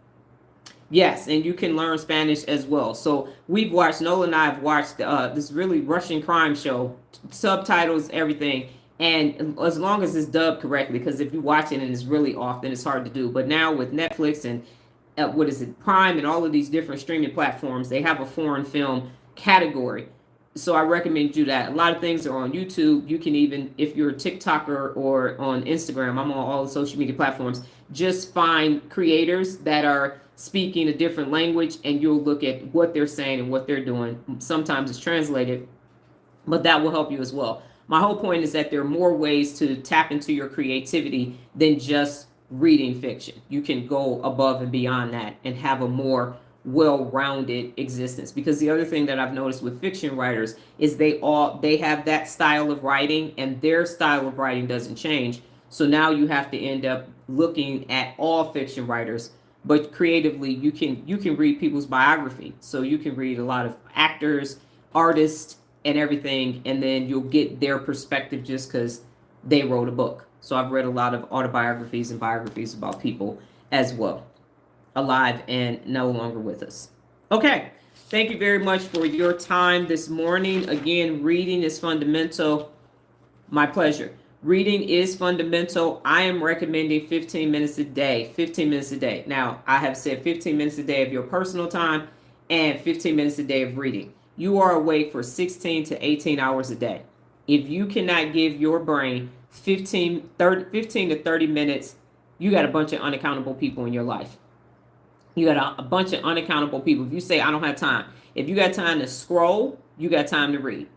Yes, and you can learn Spanish as well. So Nola and I have watched this really Russian crime show, subtitles, everything. And as long as it's dubbed correctly, because if you watch it and it's really off, then it's hard to do. But now with Netflix and Prime and all of these different streaming platforms, they have a foreign film category. So I recommend you do that. A lot of things are on YouTube. You can even, if you're a TikToker or on Instagram, I'm on all the social media platforms, just find creators that are speaking a different language, and you'll look at what they're saying and what they're doing. Sometimes it's translated, but that will help you as well. My whole point is that there are more ways to tap into your creativity than just reading fiction. You can go above and beyond that and have a more well-rounded existence. Because the other thing that I've noticed with fiction writers is they have that style of writing, and their style of writing doesn't change. So now you have to end up looking at all fiction writers, but creatively you can read people's biography. So you can read a lot of actors, artists, and everything, and then you'll get their perspective just because they wrote a book. So I've read a lot of autobiographies and biographies about people as well, alive and no longer with us. Okay, thank you very much for your time this morning. Again, reading is fundamental. My pleasure. Reading is fundamental. I am recommending 15 minutes a day. 15 minutes a day. Now, I have said 15 minutes a day of your personal time and 15 minutes a day of reading. You are awake for 16 to 18 hours a day. If you cannot give your brain 15 to 30 minutes, you got a bunch of unaccountable people in your life. You got a bunch of unaccountable people. If you say, I don't have time. If you got time to scroll, you got time to read.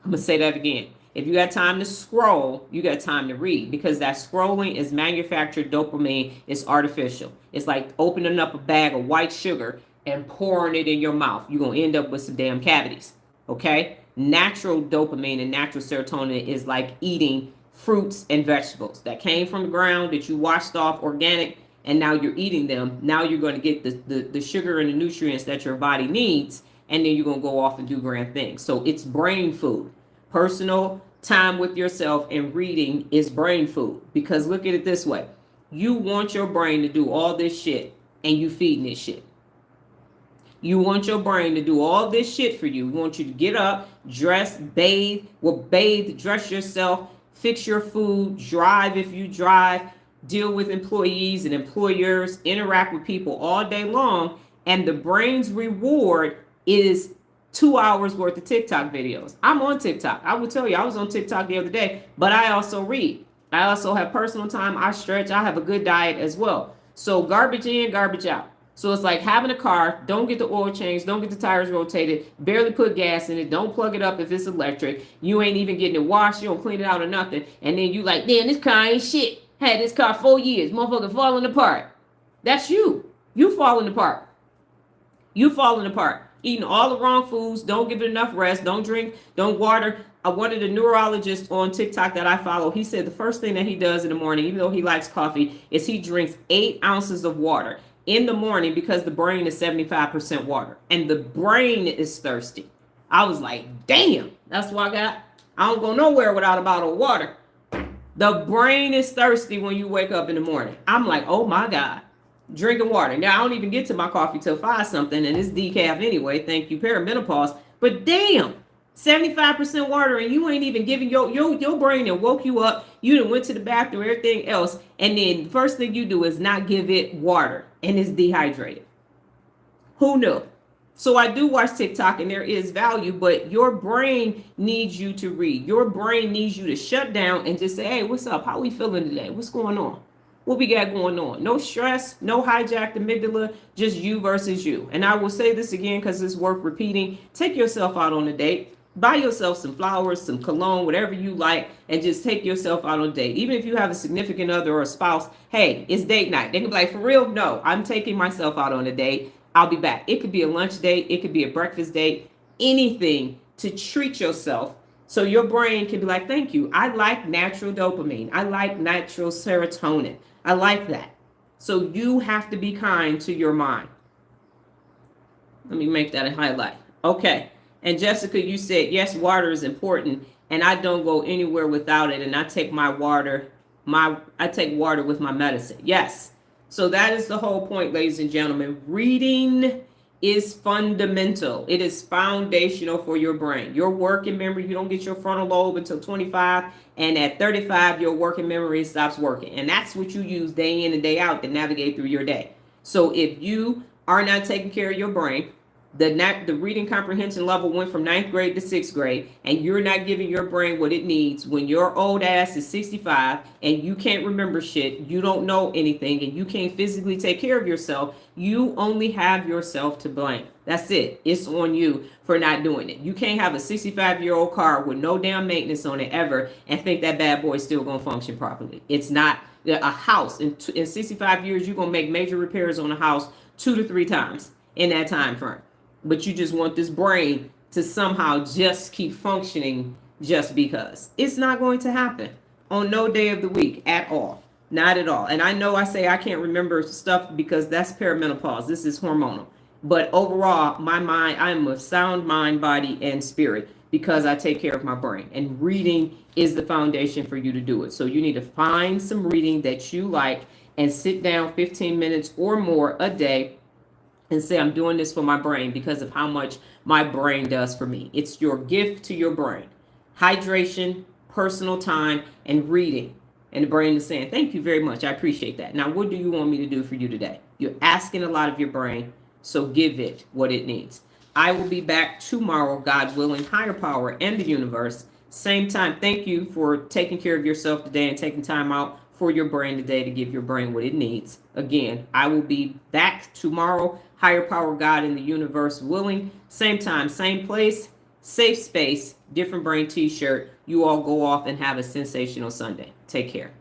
I'm going to say that again. If you got time to scroll, you got time to read, because that scrolling is manufactured dopamine. It's artificial. It's like opening up a bag of white sugar and pouring it in your mouth. You're going to end up with some damn cavities. Okay? Natural dopamine and natural serotonin is like eating fruits and vegetables that came from the ground, that you washed off, organic, and now you're eating them. Now you're going to get the sugar and the nutrients that your body needs, and then you're going to go off and do grand things. So it's brain food. Personal time with yourself and reading is brain food, because look at it this way. You want your brain to do all this shit, and you feeding this shit. You want your brain to do all this shit for you. We want you to get up, dress, bathe, dress yourself, fix your food, drive if you drive, deal with employees and employers, interact with people all day long, and the brain's reward is 2 hours worth of TikTok videos. I'm on TikTok. I will tell you, I was on TikTok the other day, but I also read. I also have personal time. I stretch. I have a good diet as well. So garbage in, garbage out. So it's like having a car, don't get the oil changed, don't get the tires rotated, barely put gas in it, don't plug it up if it's electric. You ain't even getting it washed, you don't clean it out or nothing. And then you like, damn, this car ain't shit. Had this car 4 years, motherfucker falling apart. That's you. You falling apart. You falling apart. Eating all the wrong foods, don't give it enough rest, don't drink, don't water. One of the neurologists on TikTok that I follow, he said the first thing that he does in the morning, even though he likes coffee, is he drinks 8 ounces of water in the morning, because the brain is 75% water and the brain is thirsty. I was like, damn, that's why I don't go nowhere without a bottle of water. The brain is thirsty when you wake up in the morning. I'm like, oh my God, drinking water. Now I don't even get to my coffee till 5 something, and it's decaf anyway. Thank you, perimenopause. But damn, 75% water, and you ain't even giving your brain and woke you up. You done went to the bathroom, everything else, and then the first thing you do is not give it water, and it's dehydrated. Who knew? So I do watch TikTok, and there is value, but your brain needs you to read. Your brain needs you to shut down and just say, hey, what's up? How we feeling today? What's going on? What we got going on? No stress, no hijacked amygdala, just you versus you. And I will say this again because it's worth repeating. Take yourself out on a date. Buy yourself some flowers, some cologne, whatever you like, and just take yourself out on a date. Even if you have a significant other or a spouse, hey, it's date night. They can be like, for real? No, I'm taking myself out on a date. I'll be back. It could be a lunch date. It could be a breakfast date. Anything to treat yourself so your brain can be like, thank you. I like natural dopamine. I like natural serotonin. I like that. So you have to be kind to your mind. Let me make that a highlight. Okay. And Jessica, you said, yes, water is important, and I don't go anywhere without it. And I take my water, I take water with my medicine. Yes. So that is the whole point, ladies and gentlemen. Reading is fundamental. It is foundational for your brain. Your working memory, you don't get your frontal lobe until 25, and at 35, your working memory stops working. And that's what you use day in and day out to navigate through your day. So if you are not taking care of your brain, the reading comprehension level went from 9th grade to 6th grade, and you're not giving your brain what it needs when your old ass is 65 and you can't remember shit, you don't know anything, and you can't physically take care of yourself, you only have yourself to blame. That's it. It's on you for not doing it. You can't have a 65-year-old car with no damn maintenance on it ever and think that bad boy is still going to function properly. It's not. A house, in 65 years, you're going to make major repairs on a house 2 to 3 times in that time frame. But you just want this brain to somehow just keep functioning just because. It's not going to happen on no day of the week at all. Not at all. And I know I say I can't remember stuff because that's perimenopause. This is hormonal. But overall, my mind, I'm of sound mind, body, and spirit because I take care of my brain. And reading is the foundation for you to do it. So you need to find some reading that you like and sit down 15 minutes or more a day and say, I'm doing this for my brain because of how much my brain does for me. It's your gift to your brain. Hydration, personal time and reading. And the brain is saying, thank you very much. I appreciate that. Now, what do you want me to do for you today? You're asking a lot of your brain, so give it what it needs. I will be back tomorrow, God willing, higher power and the universe. Same time. Thank you for taking care of yourself today and taking time out for your brain today to give your brain what it needs. Again, I will be back tomorrow, higher power, God and the universe willing. Same time, same place, safe space, different brain t-shirt. You all go off and have a sensational Sunday. Take care.